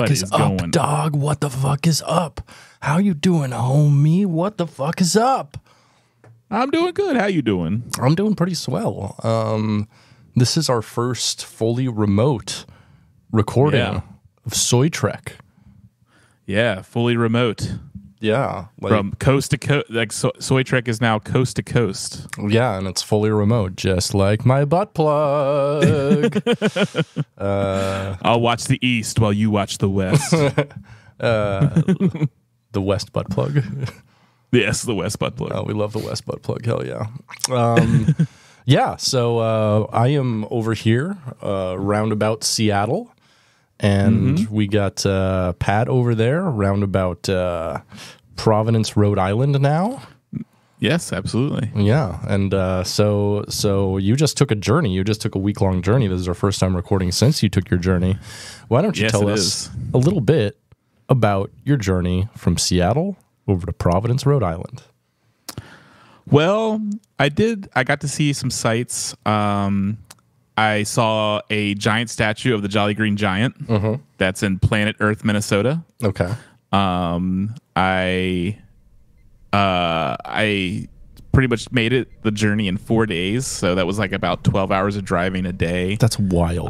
Is up, dog? What the fuck is up? How you doing, homie? What the fuck is up? I'm doing good. How you doing? I'm doing pretty swell. This is our first fully remote recording of Soy Trek. Yeah, fully remote. Yeah, from coast to coast. Like Soy Trek is now coast to coast. Yeah, and it's fully remote, just like my butt plug. I'll watch the east while you watch the west. The west butt plug. Yes, the west butt plug. Oh, we love the west butt plug. Hell yeah. Yeah. So I am over here, roundabout Seattle. And we got Pat over there, roundabout Providence, Rhode Island now. Yes, absolutely. Yeah, and so you just took a journey. You just took a week-long journey. This is our first time recording since you took your journey. Why don't you tell us a little bit about your journey from Seattle over to Providence, Rhode Island? Well, I got to see some sights. I saw a giant statue of the Jolly Green Giant. That's in Planet Earth, Minnesota. Okay. I pretty much made the journey in 4 days, so that was like about 12 hours of driving a day. That's wild.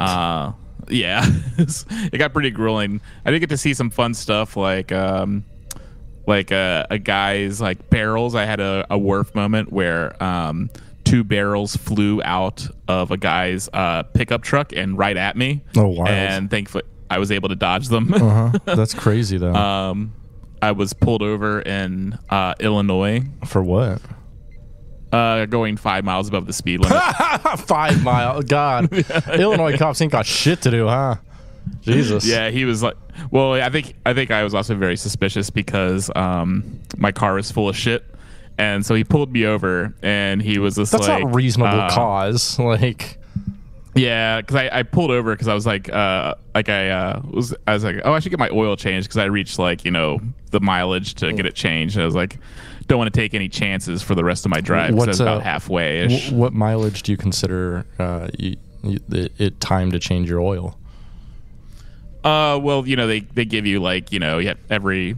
Yeah, it got pretty grueling. I did get to see some fun stuff like a guy's like barrels. I had a wharf moment where two barrels flew out of a guy's pickup truck and right at me. Oh, wow. And thankfully I was able to dodge them. That's crazy, though. I was pulled over in Illinois. For what? Going 5 miles above the speed limit. 5 miles? God. Illinois cops ain't got shit to do, huh? Jesus. Yeah, he was like, well, I think I was also very suspicious because my car was full of shit. And so he pulled me over, and he was just That's like... not reasonable cause. Like... Yeah, because I pulled over because I was like, I was like, oh, I should get my oil changed because I reached like, you know, the mileage to get it changed. And I was like, don't want to take any chances for the rest of my drive because it's about halfway-ish. What mileage do you consider it time to change your oil? Well, you know, they give you like, you know, you have every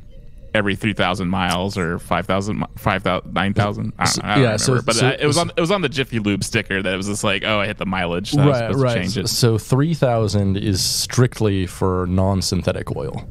3,000 miles or 5,000, 9,000. I don't remember. But it was on the Jiffy Lube sticker that it was just like, oh, I hit the mileage. So I was supposed to change it. So 3,000 is strictly for non-synthetic oil.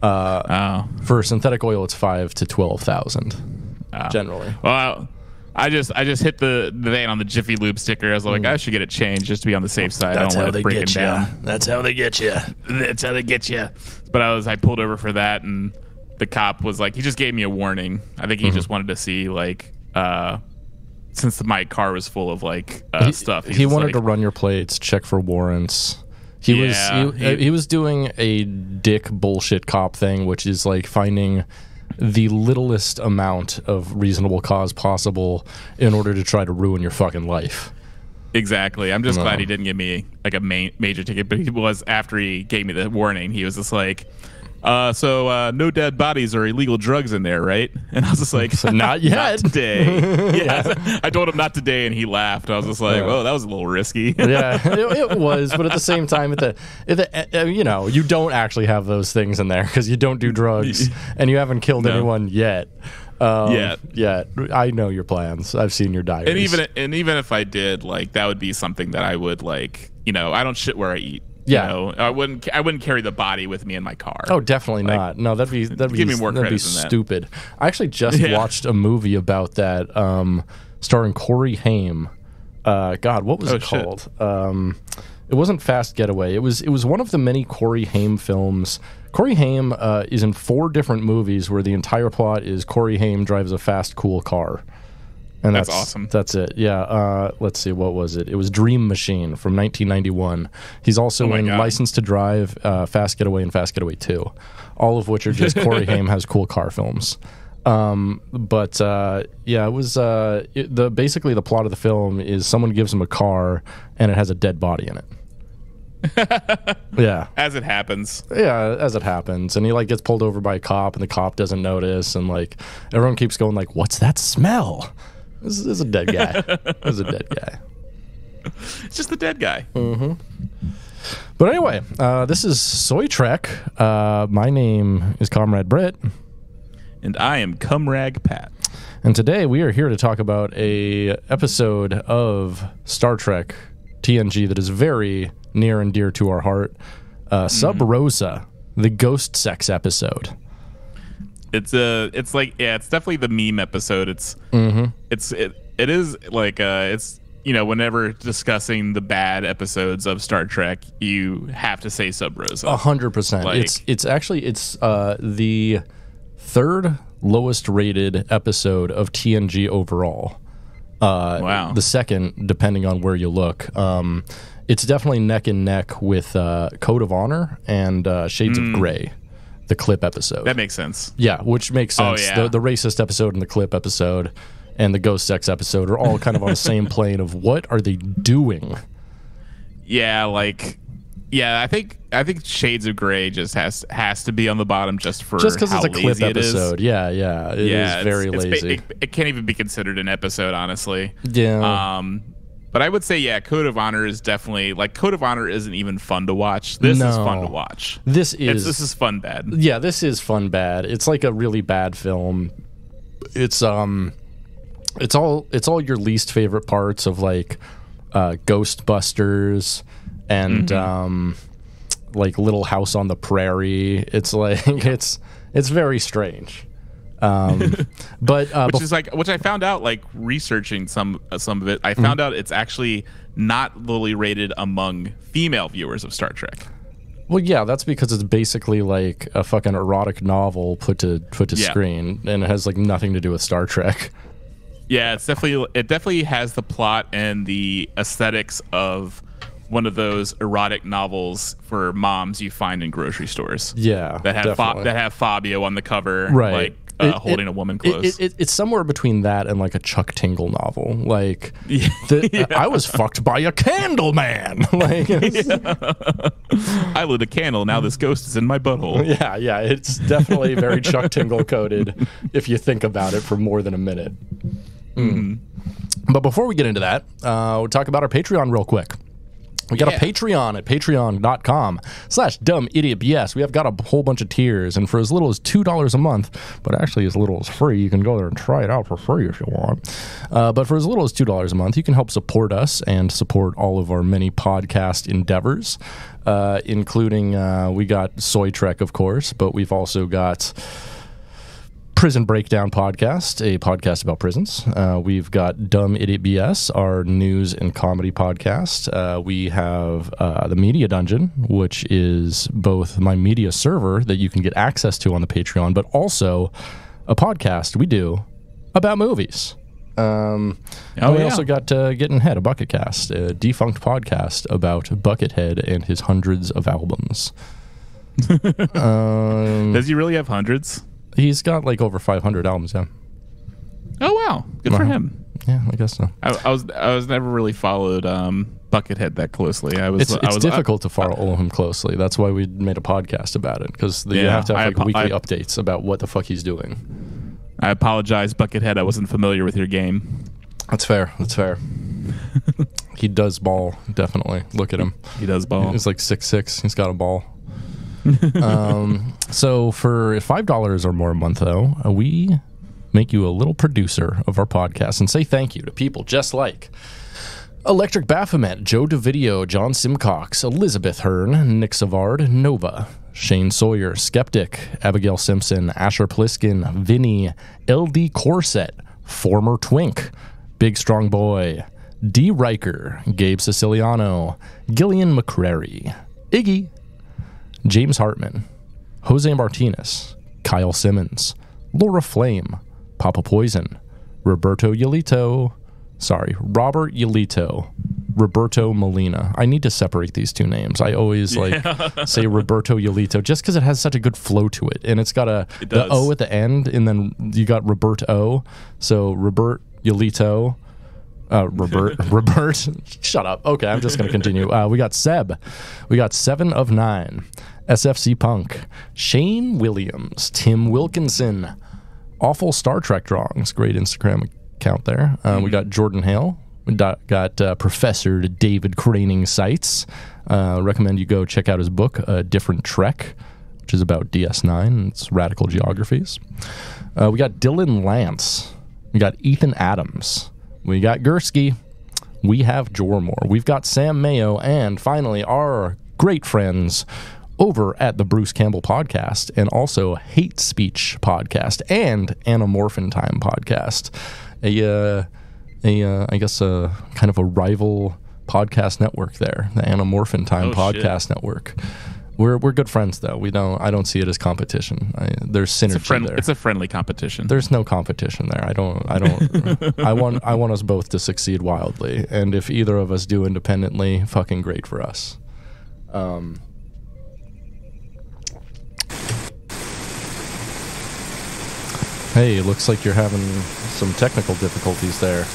For synthetic oil, it's 5,000 to 12,000 generally. Well, I just hit the van on the Jiffy Lube sticker. I was like, I should get it changed just to be on the safe side. That's I don't how want they it breaking get down. That's how they get you. That's how they get you. But I pulled over for that, and the cop was like, he just gave me a warning. I think he just wanted to see like, since my car was full of like stuff. He wanted to run your plates, check for warrants. He was doing a dick bullshit cop thing, which is like finding the littlest amount of reasonable cause possible in order to try to ruin your fucking life. Exactly. I'm just glad he didn't give me like a major ticket, but he was, after he gave me the warning, he was just like, so no dead bodies or illegal drugs in there, right? And I was just like, so not yet. Not today. Yeah. I told him not today, and he laughed. I was just like, "Whoa, that was a little risky." Yeah, it was, but at the same time, you know, you don't actually have those things in there because you don't do drugs and you haven't killed anyone yet. Yeah, I know your plans. I've seen your diaries. And even if I did, like, that would be something that I would, like, you know, I don't shit where I eat. Yeah, you know, I wouldn't carry the body with me in my car. Oh, definitely not. No, that'd be give me more credit than stupid. I actually just watched a movie about that, starring Corey Haim. God, what was it called? It wasn't Fast Getaway. It was one of the many Corey Haim films. Corey Haim is in 4 different movies where the entire plot is Corey Haim drives a fast, cool car. And that's awesome. That's it. Yeah. Let's see. What was it? It was Dream Machine from 1991. He's also in License to Drive, Fast Getaway, and Fast Getaway 2, all of which are just Corey Haim has cool car films. But it was basically the plot of the film is someone gives him a car and it has a dead body in it. Yeah, as it happens. Yeah, as it happens, and he like gets pulled over by a cop, and the cop doesn't notice, and like everyone keeps going like, "What's that smell?" This is a dead guy. This is a dead guy. It's just a dead guy. Mm-hmm. But anyway, this is Soy Trek. My name is Comrade Britt. And I am Cumrag Pat. And today we are here to talk about a episode of Star Trek TNG that is very near and dear to our heart. Sub Rosa, the ghost sex episode. It's definitely the meme episode. It is like it's, you know, whenever discussing the bad episodes of Star Trek, you have to say Sub Rosa. 100%. It's actually the 3rd lowest rated episode of TNG overall. Wow. The 2nd, depending on where you look. It's definitely neck and neck with Code of Honor and Shades of Grey, the clip episode. That makes sense. Yeah, which makes sense. Oh, yeah. The racist episode and the clip episode and the ghost sex episode are all kind of on the same plane of what are they doing? Yeah, I think Shades of Grey just has to be on the bottom just because it's a clip episode. Yeah, it is very lazy. It can't even be considered an episode, honestly. Yeah. But I would say, yeah, Code of Honor is definitely, like, Code of Honor isn't even fun to watch. This is fun to watch. This is fun bad. Yeah, this is fun bad. It's like a really bad film. It's all your least favorite parts of like Ghostbusters and like Little House on the Prairie. It's like it's very strange. But which I found out, like, researching some of it, I found out it's actually not lowly rated among female viewers of Star Trek. Well, yeah, that's because it's basically like a fucking erotic novel put to screen, and it has like nothing to do with Star Trek. Yeah, it definitely has the plot and the aesthetics of one of those erotic novels for moms you find in grocery stores. Yeah, that have Fabio on the cover, right? Like holding a woman close. It's somewhere between that and like a Chuck Tingle novel. Like, I was fucked by a candle man. Like, I lit a candle. Now this ghost is in my butthole. Yeah. It's definitely very Chuck Tingle coded if you think about it for more than a minute. But before we get into that, we'll talk about our Patreon real quick. We got a Patreon at patreon.com/dumbidiotbs. We have got a whole bunch of tiers, and for as little as $2 a month, but actually as little as free, you can go there and try it out for free if you want. But for as little as $2 a month, you can help support us and support all of our many podcast endeavors, including we got Soy Trek, of course, but we've also got Prison Breakdown Podcast, a podcast about prisons. We've got Dumb Idiot BS, our news and comedy podcast. We have the Media Dungeon, which is both my media server that you can get access to on the Patreon, but also a podcast we do about movies. We also got Getting Head, a Bucket Cast, a defunct podcast about Buckethead and his hundreds of albums. Does he really have hundreds? He's got like over 500 albums, yeah. Oh, wow. Good for him. Yeah, I guess so. I was never really followed Buckethead that closely. It's difficult to follow him closely. That's why we made a podcast about it, because you have to have weekly updates about what the fuck he's doing. I apologize, Buckethead. I wasn't familiar with your game. That's fair. He does ball, definitely. Look at him. He does ball. He's like 6'6". He's got a ball. So for $5 or more a month, though, we make you a little producer of our podcast and say thank you to people just like Electric Baphomet, Joe DeVideo, John Simcox, Elizabeth Hearn, Nick Savard, Nova, Shane Sawyer, Skeptic, Abigail Simpson, Asher Pliskin, Vinny, LD Corset, Former Twink, Big Strong Boy, D. Riker, Gabe Siciliano, Gillian McCrary, Iggy, James Hartman, Jose Martinez, Kyle Simmons, Laura Flame, Papa Poison, Robert Yolito, Roberto Molina. I need to separate these two names. I always say Roberto Yolito just because it has such a good flow to it, and it's got the O at the end, and then you got Roberto. So Robert Yolito. Robert, shut up. Okay, I'm just going to continue. We got Seb. We got 7 of 9. SFC Punk. Shane Williams. Tim Wilkinson. Awful Star Trek Drawings. Great Instagram account there. We got Jordan Hale. We got Professor David Craning Sites. Recommend you go check out his book, A Different Trek, which is about DS9 and its radical geographies. We got Dylan Lance. We got Ethan Adams. We got Gursky. We have Jormore. We've got Sam Mayo. And finally, our great friends over at the Bruce Campbell podcast, and also Hate Speech podcast and Anamorphin Time podcast. I guess a kind of a rival podcast network there, the Anamorphin Time podcast network. We're good friends though. I don't see it as competition. There's synergy there. It's a friendly competition. There's no competition there. I want us both to succeed wildly, and if either of us do independently, fucking great for us. Hey, looks like you're having some technical difficulties there.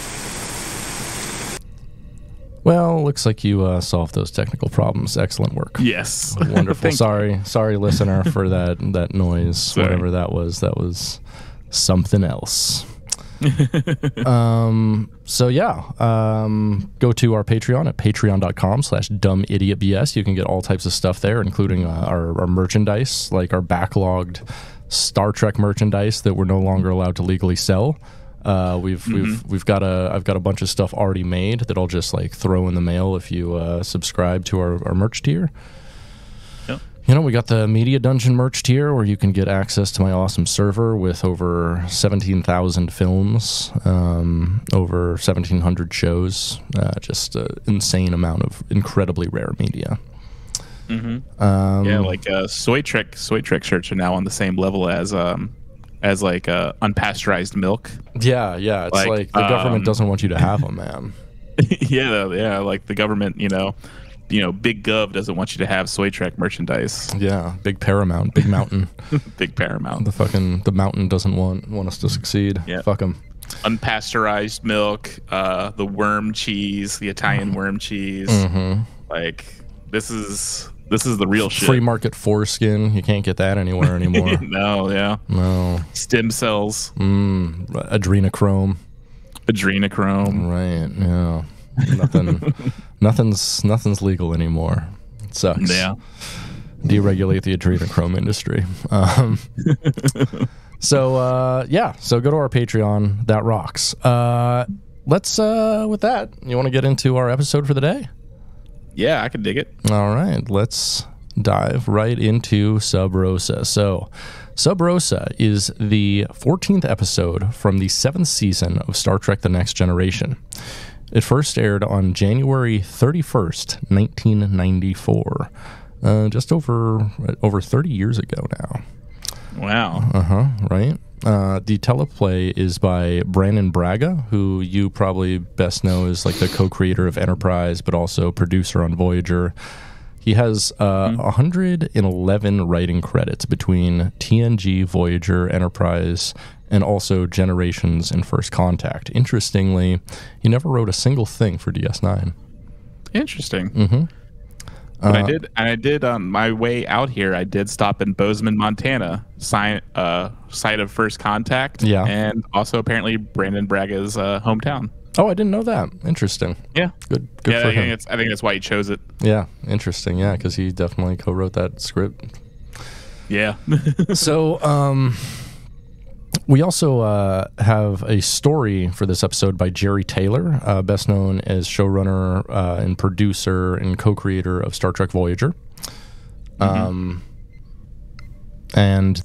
Well, looks like you solved those technical problems. Excellent work. Yes. Wonderful. Sorry, listener, for that noise. Sorry. Whatever that was something else. So yeah, go to our Patreon at patreon.com/dumbidiotbs. You can get all types of stuff there, including our merchandise, like our backlogged Star Trek merchandise that we're no longer allowed to legally sell. I've got a bunch of stuff already made that I'll just like throw in the mail if you subscribe to our merch tier. Yep. You know, we got the Media Dungeon merch tier where you can get access to my awesome server with over 17,000 films, over 1,700 shows, just an insane amount of incredibly rare media. Like soy trick shirts are now on the same level as like unpasteurized milk. Yeah, it's like the government doesn't want you to have them, man. yeah, like the government, Big Gov doesn't want you to have soy trek merchandise. Yeah, Big Paramount, Big Mountain. Big Paramount. The mountain doesn't want us to succeed. Yeah. Fuck them. Unpasteurized milk, the worm cheese, the Italian worm cheese. Like this is the real shit. Free market foreskin. You can't get that anywhere anymore. No. Stem cells. Adrenochrome. Adrenochrome. Right. Yeah. Nothing's legal anymore. It sucks. Yeah. Deregulate the adrenochrome industry. So go to our Patreon. That rocks. Let's with that, you want to get into our episode for the day? Yeah, I can dig it. All right, let's dive right into Sub Rosa. So, Sub Rosa is the 14th episode from the 7th season of Star Trek The Next Generation. It first aired on January 31st, 1994. Just over 30 years ago now. Wow. Right? The teleplay is by Brandon Braga, who you probably best know is like the co-creator of Enterprise, but also producer on Voyager. He has 111 writing credits between TNG, Voyager, Enterprise, and also Generations and First Contact. Interestingly, he never wrote a single thing for DS9. Interesting. Mm-hmm. But I did on my way out here, I did stop in Bozeman, Montana, site of First Contact, and also apparently Brandon Braga's hometown. Oh, I didn't know that. Interesting. Yeah. Good for him. I think that's why he chose it. Yeah, interesting. Yeah, because he definitely co-wrote that script. Yeah. So, we also have a story for this episode by Jerry Taylor, best known as showrunner and producer and co-creator of Star Trek Voyager. And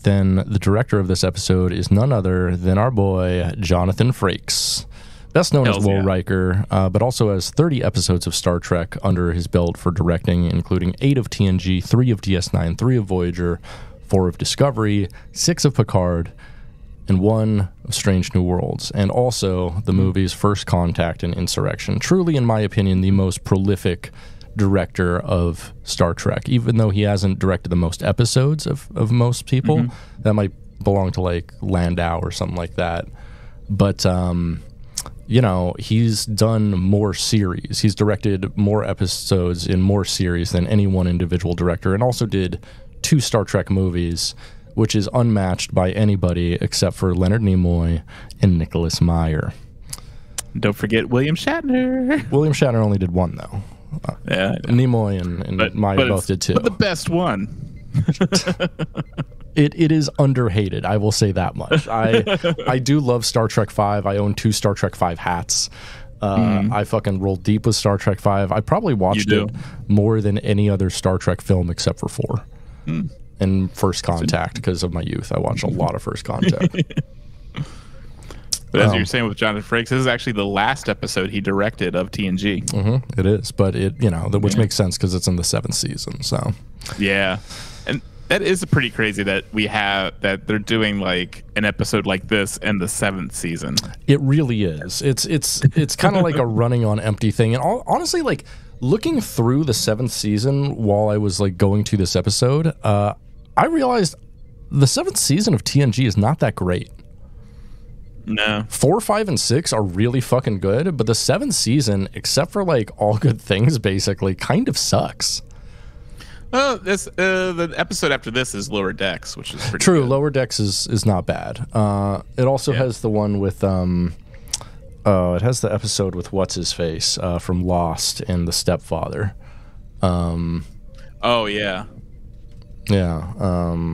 then the director of this episode is none other than our boy, Jonathan Frakes. Best known as Will Riker, but also has 30 episodes of Star Trek under his belt for directing, including 8 of TNG, 3 of DS9, 3 of Voyager, 4 of Discovery, 6 of Picard, and 1 of Strange New Worlds, and also the movies First Contact and Insurrection. Truly, in my opinion, the most prolific director of Star Trek, even though he hasn't directed the most episodes of most people. That might belong to like Landau or something like that. But, you know, he's done more series. He's directed more episodes in more series than any one individual director, and also did 2 Star Trek movies, which is unmatched by anybody except for Leonard Nimoy and Nicholas Meyer. Don't forget William Shatner. William Shatner only did 1, though. Yeah, Nimoy and Meyer both did 2. But the best one. It is underhated, I will say that much. I do love Star Trek V. I own 2 Star Trek V hats. I fucking roll deep with Star Trek V. I probably watched it more than any other Star Trek film except for 4. And First Contact, because of my youth. I watched a lot of First Contact. But as you're saying with Jonathan Frakes, this is actually the last episode he directed of TNG. It is, but which makes sense because it's in the 7th season. So yeah, and that is pretty crazy that they're doing like an episode like this in the 7th season. It really is. It's kind of like a running on empty thing. And honestly, like looking through the 7th season while I was like going to this episode, I realized the 7th season of TNG is not that great. No. 4, 5, and 6 are really fucking good, but the 7th season, except for like All Good Things, basically kind of sucks. Well, the episode after this is Lower Decks, which is pretty true. Good. Lower Decks is not bad. It also has the one with it has the episode with what's his face from Lost and the stepfather. Oh yeah, yeah.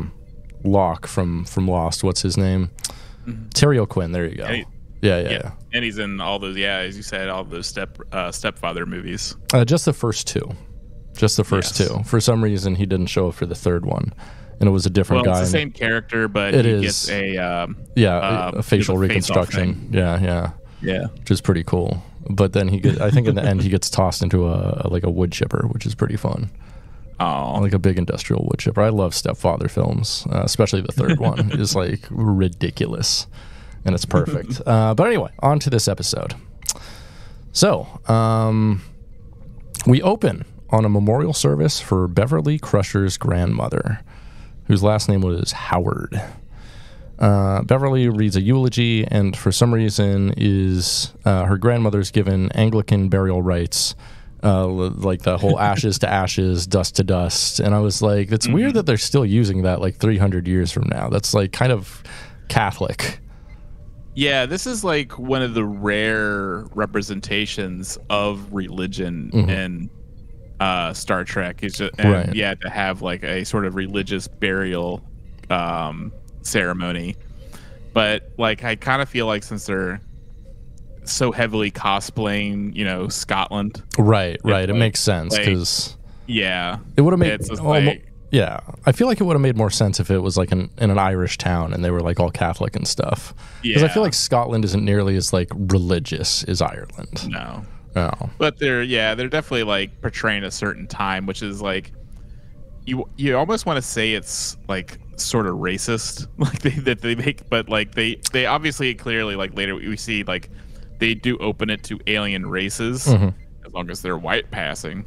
Locke from Lost. What's his name? Terry O'Quinn. There you go. Yeah. And he's in all those. Yeah, as you said, all those stepfather movies. Just the first 2. Just the first 2. For some reason, he didn't show up for the 3rd one, and it was a different guy. It's the same character, but gets a facial reconstruction. Yeah, which is pretty cool. But then I think in the end, he gets tossed into a wood chipper, which is pretty fun. Oh, like a big industrial wood chipper. I love stepfather films, especially the 3rd one is like ridiculous, and it's perfect. But anyway, on to this episode. So, we open on a memorial service for Beverly Crusher's grandmother, whose last name was Howard. Beverly reads a eulogy, and for some reason is her grandmother's given Anglican burial rites, like the whole ashes to ashes, dust to dust. And I was like, it's weird that they're still using that like 300 years from now. That's like kind of Catholic. Yeah, this is like one of the rare representations of religion in Star Trek. It's just, to have like a sort of religious burial ceremony. But like, I kind of feel like since they're so heavily cosplaying, Scotland. Right. It makes sense because it would have made I feel like it would have made more sense if it was like in an Irish town and they were like all Catholic and stuff. Because I feel like Scotland isn't nearly as like religious as Ireland. No. But they're definitely like portraying a certain time, which is like you almost want to say it's like sort of racist, like they make, but like they obviously clearly like later we see like they do open it to alien races. as long as they're white passing.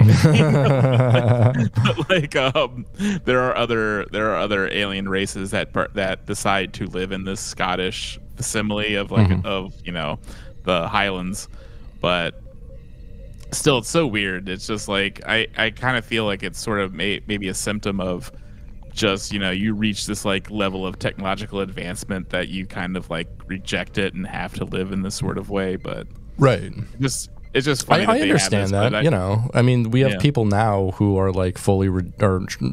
There are other alien races that decide to live in this Scottish facsimile of the Highlands, but still it's so weird. It's just like I kind of feel like it's sort of maybe a symptom of just you reach this like level of technological advancement that you kind of like reject it and have to live in this sort of way. But right, it's just funny. I understand that. I mean, we have people now who are like fully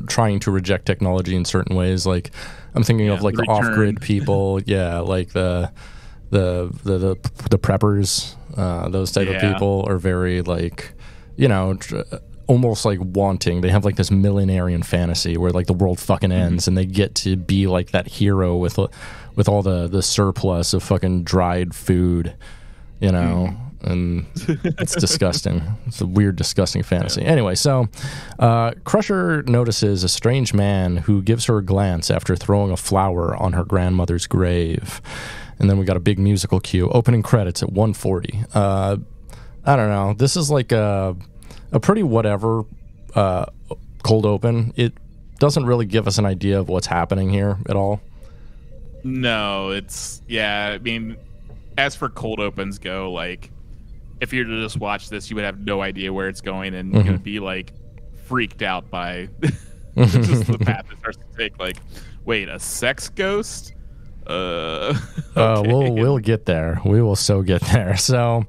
trying to reject technology in certain ways. Like I'm thinking of like the off-grid people. Yeah, like the preppers. Those type of people are very like almost like wanting. They have like this millenarian fantasy where like the world fucking ends and they get to be like that hero with all the surplus of fucking dried food, and it's disgusting. It's a weird, disgusting fantasy. Anyway, so Crusher notices a strange man who gives her a glance after throwing a flower on her grandmother's grave. And then we got a big musical cue. Opening credits at 1:40. I don't know. This is like a pretty whatever cold open. It doesn't really give us an idea of what's happening here at all. No, I mean, as for cold opens go, like if you were to just watch this, you would have no idea where it's going, and you're gonna be like freaked out by just the path it starts to take. Like, wait, a sex ghost? Okay. We'll get there. We will so get there. So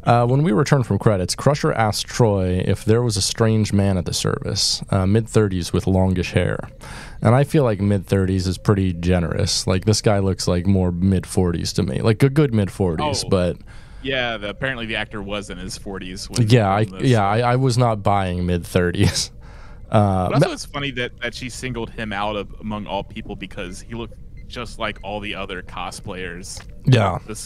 when we return from credits, Crusher asks Troy if there was a strange man at the service, mid-30s with longish hair. And I feel like mid-30s is pretty generous. Like this guy looks like more mid-40s to me, like a good mid-40s. But yeah, apparently the actor was in his 40s. I was not buying mid-30s. But also it's funny that she singled him out among all people because he looked just like all the other cosplayers. Yeah, the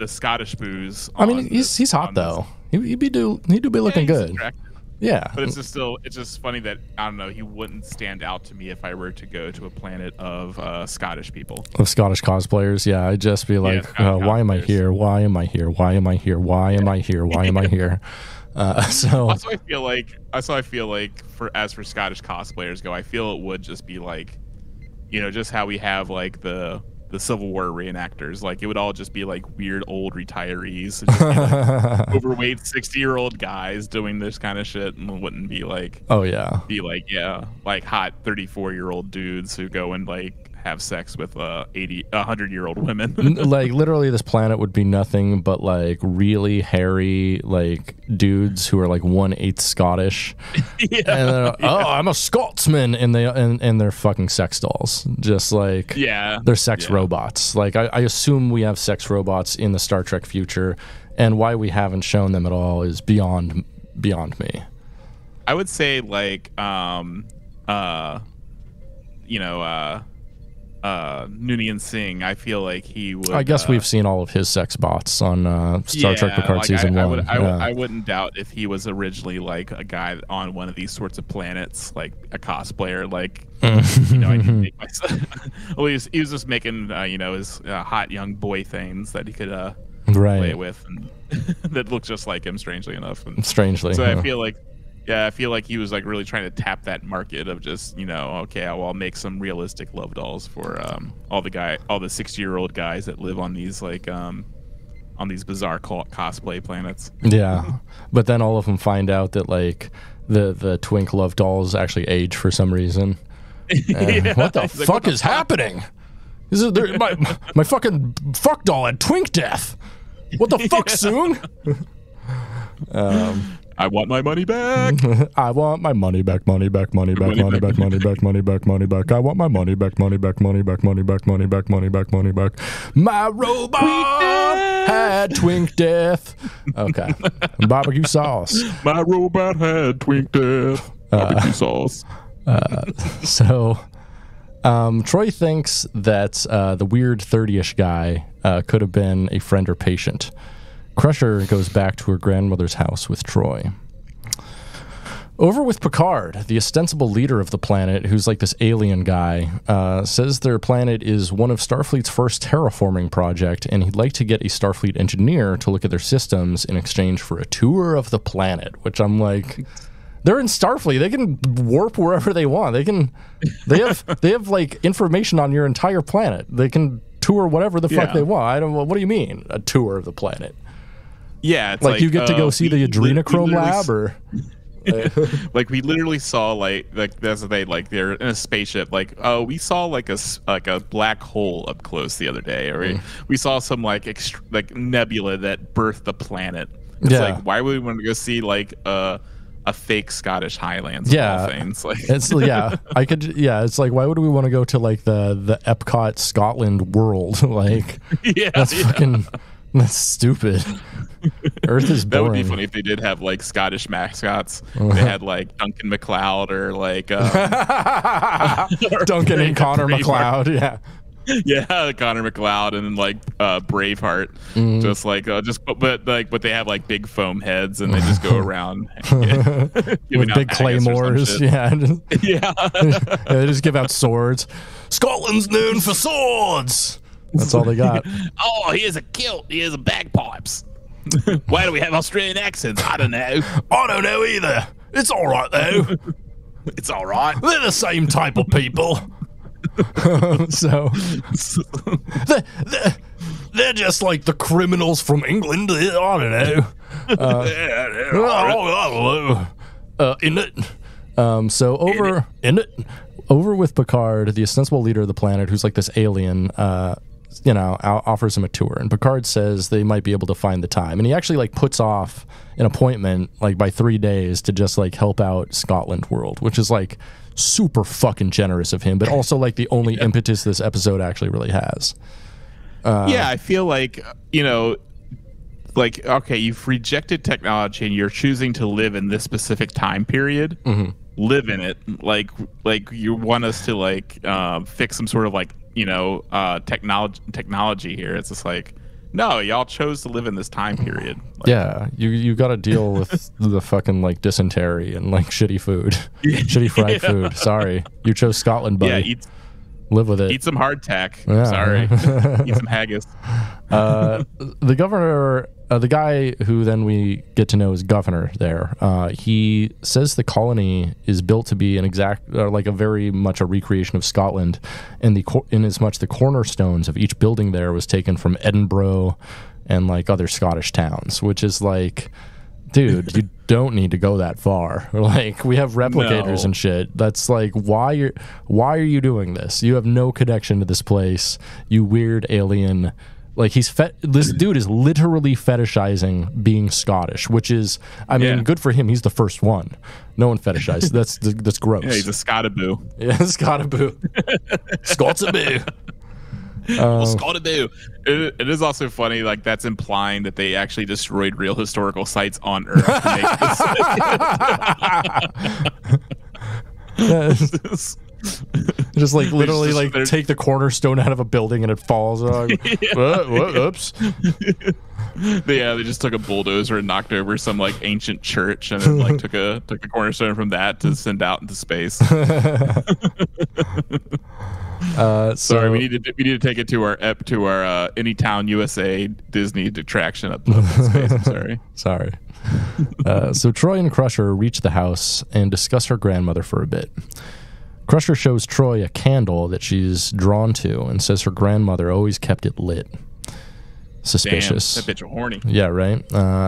Scottish booze. I mean, he's hot though. He do be looking good. Attractive. Yeah, but it's just funny that I don't know. He wouldn't stand out to me if I were to go to a planet of Scottish people, of Scottish cosplayers. Yeah, I'd just be like, why am I here? Why am I here? Why am I here? Why am I here? Why am I here? So also I feel like for Scottish cosplayers go, I feel it would just be like, just how we have like the Civil War reenactors. Like it would all just be like weird old retirees, just be, like, overweight 60-year-old guys doing this kind of shit, and it wouldn't be like hot 34-year-old dudes who go and like have sex with 100-year-old women. Like literally this planet would be nothing but like really hairy like dudes who are like 1/8 Scottish. And I'm a Scotsman, and they're fucking sex dolls, just like they're sex robots. Like I assume we have sex robots in the Star Trek future, and why we haven't shown them at all is beyond me. I would say like Noonien Singh, I feel like he would. I guess we've seen all of his sex bots on Star Trek Picard season 1. I wouldn't doubt if he was originally like a guy on one of these sorts of planets, like a cosplayer. Like I can make myself. Well, he was just making his hot young boy things that he could play with, and that looked just like him, strangely enough. So I feel like he was like really trying to tap that market of just I'll make some realistic love dolls for all the 60-year-old guys that live on these like on these bizarre cosplay planets. Yeah, but then all of them find out that like the twink love dolls actually age for some reason. What the fuck is happening? This is my fucking fuck doll had twink death. What the fuck, Soong? I want my money back. I want my money back, money back, money back, money back, money back, money back, money back. I want my money back, money back, money back, money back, money back, money back, money back. My robot had twink death. Okay. Barbecue sauce. My robot had twink death. Barbecue sauce. So Troy thinks that the weird 30-ish guy could have been a friend or patient. Crusher goes back to her grandmother's house with Troy. Over with Picard, the ostensible leader of the planet, who's like this alien guy, says their planet is one of Starfleet's first terraforming project, and he'd like to get a Starfleet engineer to look at their systems in exchange for a tour of the planet, which I'm like... They're in Starfleet. They can warp wherever they want. They have like information on your entire planet. They can tour whatever the fuck they want. What do you mean, a tour of the planet? Yeah, it's like you get to go see the adrenochrome lab, or like we literally saw like that's they like they're in a spaceship. Like we saw like a black hole up close the other day, or we saw some like nebula that birthed the planet. It's like, why would we want to go see like a fake Scottish Highlands of all things? Like it's it's like, why would we want to go to like the Epcot Scotland world? Like that's stupid. Earth is boring. That would be funny if they did have like Scottish mascots. They had like Duncan MacLeod or like Duncan and Connor MacLeod. Yeah. Yeah, Connor MacLeod, and then like Braveheart, just like but they have like big foam heads, and they just go around with big claymores. Yeah, they just give out swords. Scotland's known for swords. That's all they got. Oh, here's a kilt. Here's a bagpipes. Why do we have Australian accents? I don't know. I don't know either. It's all right though. It's all right. They're the same type of people. So they're just like the criminals from England. I don't know. In it. So over with Picard, the ostensible leader of the planet, who's like this alien, offers him a tour, and Picard says they might be able to find the time, and he actually like puts off an appointment like by 3 days to just like help out Scotland World, which is like super fucking generous of him, but also like the only impetus this episode actually really has. I feel like, like, okay, you've rejected technology and you're choosing to live in this specific time period. Live in it. Like you want us to like fix some sort of like technology here. It's just like, no, y'all chose to live in this time period. Like, you got to deal with the fucking like dysentery and like shitty food, shitty fried food. Sorry, you chose Scotland, buddy. Live with it. Eat some hardtack. Sorry, eat some haggis. The governor, the guy who then we get to know is governor there. He says the colony is built to be an exact, like a very much a recreation of Scotland, and in as much the cornerstones of each building there was taken from Edinburgh and like other Scottish towns, which is like, dude, you don't need to go that far. Like, we have replicators and shit. That's like, why are you doing this? You have no connection to this place, you weird alien. Like, this dude is literally fetishizing being Scottish, which is, I mean, good for him. He's the first one. No one fetishizes. That's gross. Yeah, he's a Scotaboo. Yeah, Scotaboo. Scotaboo. Scotaboo. It is also funny, like, that's implying that they actually destroyed real historical sites on Earth to make this. Just like literally like take the cornerstone out of a building and it falls. Oops. They just took a bulldozer and knocked over some like ancient church, and then like took a cornerstone from that to send out into space. Sorry, we need to take it to our Anytown USA Disney attraction up in space. I'm sorry. So Troy and Crusher reach the house and discuss her grandmother for a bit. Crusher shows Troy a candle that she's drawn to and says her grandmother always kept it lit. Suspicious. Damn, that bitch horny. Yeah, right?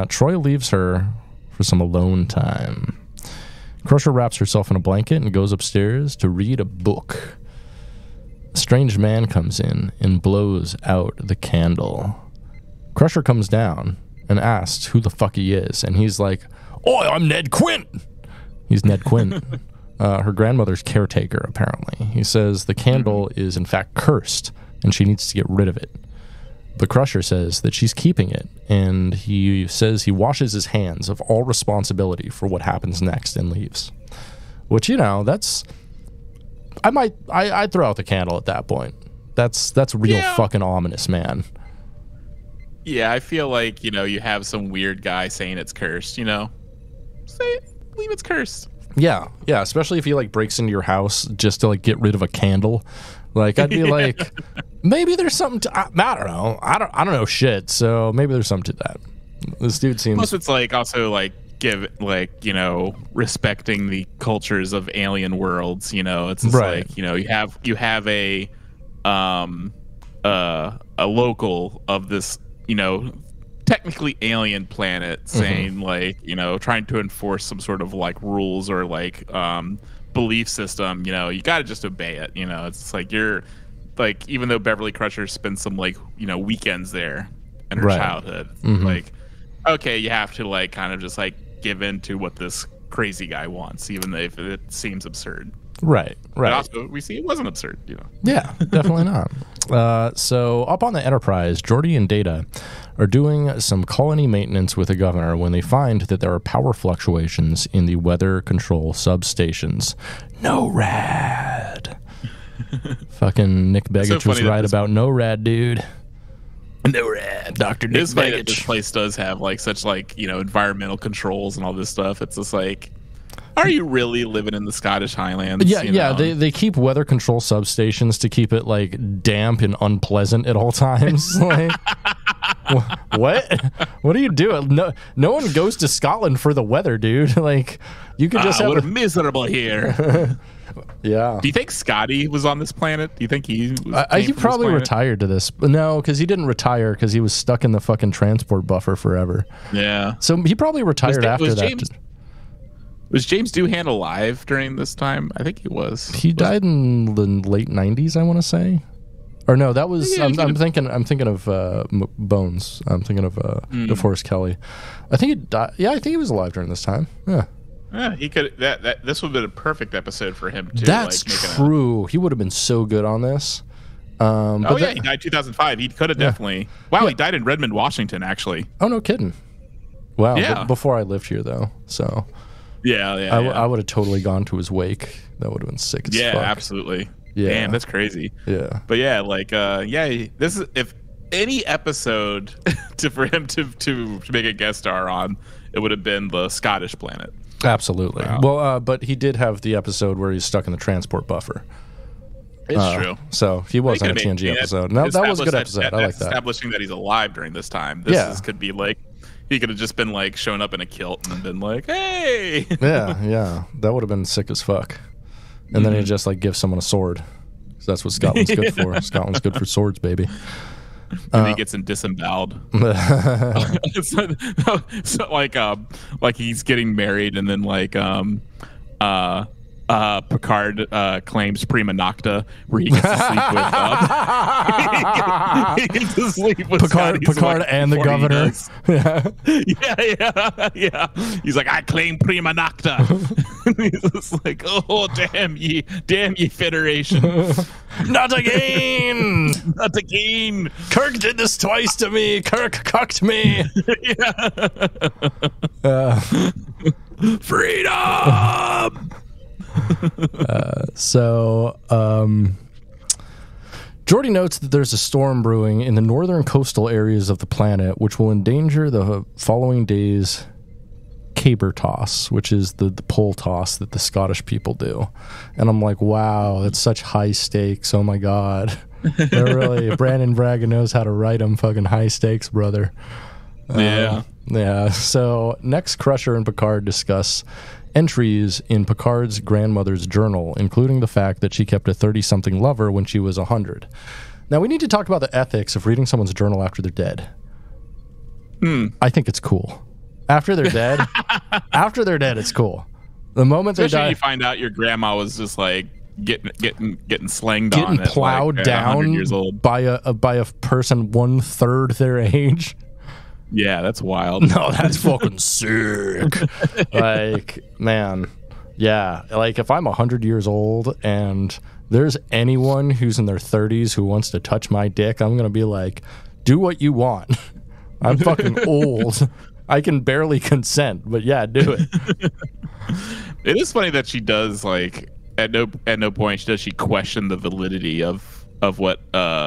Troy leaves her for some alone time. Crusher wraps herself in a blanket and goes upstairs to read a book. A strange man comes in and blows out the candle. Crusher comes down and asks who the fuck he is, and he's like, "Oi, I'm Ned Quint." He's Ned Quint. Her grandmother's caretaker, apparently. He says the candle is in fact cursed and she needs to get rid of it. But Crusher says that she's keeping it, and he says he washes his hands of all responsibility for what happens next and leaves. Which, that's... I'd throw out the candle at that point. That's real fucking ominous, man. Yeah, I feel like, you have some weird guy saying it's cursed, Say it, leave it's cursed. Yeah, especially if he like breaks into your house just to like get rid of a candle. Like I'd be like, maybe there's something to. I don't know. I don't know shit. So maybe there's something to that. This dude seems. Plus, it's like also like respecting the cultures of alien worlds. It's just like you have a local of this technically alien planet saying like trying to enforce some sort of like rules or like belief system. You got to just obey it. It's like you're like, even though Beverly Crusher spent some like weekends there in her childhood, like okay, you have to like kind of just like give in to what this crazy guy wants, even if it seems absurd. Right. But also, we see it wasn't absurd, Yeah, definitely not. So up on the Enterprise, Geordi and Data are doing some colony maintenance with the governor when they find that there are power fluctuations in the weather control substations. No-rad. Fucking Nick Begich was right about no-rad, dude. No-rad. Dr. Nick Begich. This place does have like such like environmental controls and all this stuff. It's just like, are you really living in the Scottish Highlands? Yeah. They keep weather control substations to keep it like damp and unpleasant at all times. Like, what are you doing? No one goes to Scotland for the weather, dude. Like, you could just have we're miserable here. Yeah. Do you think Scotty was on this planet? Do you think he probably retired to this? No, because he didn't retire because he was stuck in the fucking transport buffer forever. Yeah. So he probably retired after that. Was James Doohan alive during this time? I think he was. He died in the late 90s, I want to say. Or no, that was I'm thinking of Bones. I'm thinking of DeForest Kelly. I think he died. Yeah, I think he was alive during this time. Yeah. Yeah, he could. This would have been a perfect episode for him too. That's true. He would have been so good on this. He died 2005. He could have definitely. Wow, he died in Redmond, Washington, actually. Oh, no kidding. Wow. Yeah. Before I lived here, though. So. I would have totally gone to his wake. That would have been sick as fuck. Yeah, absolutely. Yeah. Damn, that's crazy. Yeah. But yeah, like this is, if any episode for him to make a guest star on, it would have been the Scottish planet. Absolutely. Wow. Well, but he did have the episode where he's stuck in the transport buffer. It's true. So he was on a TNG episode. No, that was a good episode. I like that. Establishing that he's alive during this time. This could be like, he could have just been like showing up in a kilt and been like, hey. Yeah. That would have been sick as fuck. And then he'd just like give someone a sword. So that's what Scotland's good for. Scotland's good for swords, baby. And he gets him disemboweled. so like he's getting married, and then like Picard claims prima nocta, where he gets to sleep with Picard and the governor. Yeah. He's like, I claim prima nocta. He's just like, oh damn ye Federation. Not again. Not again. Kirk did this twice to me. Kirk cucked me. Freedom. Geordi notes that there's a storm brewing in the northern coastal areas of the planet, which will endanger the following day's caber toss, which is the pole toss that the Scottish people do. And I'm like, wow, that's such high stakes. Oh my god. They're really, Brandon Braga knows how to write them fucking high stakes, brother. So next, Crusher and Picard discuss entries in Picard's grandmother's journal, including the fact that she kept a 30-something lover when she was 100. Now, we need to talk about the ethics of reading someone's journal after they're dead. I think it's cool. After they're dead, it's cool. The moment they die, you find out your grandma was just like getting slanged getting on, plowed like, down years old. by a person 1/3 their age. Yeah, that's wild. No, that's fucking sick. Like, man, yeah. Like, if I'm 100 years old and there's anyone who's in their 30s who wants to touch my dick, I'm gonna be like, do what you want. I'm fucking old. I can barely consent, but yeah, do it. It is funny that she does, like, at no point does she question the validity of what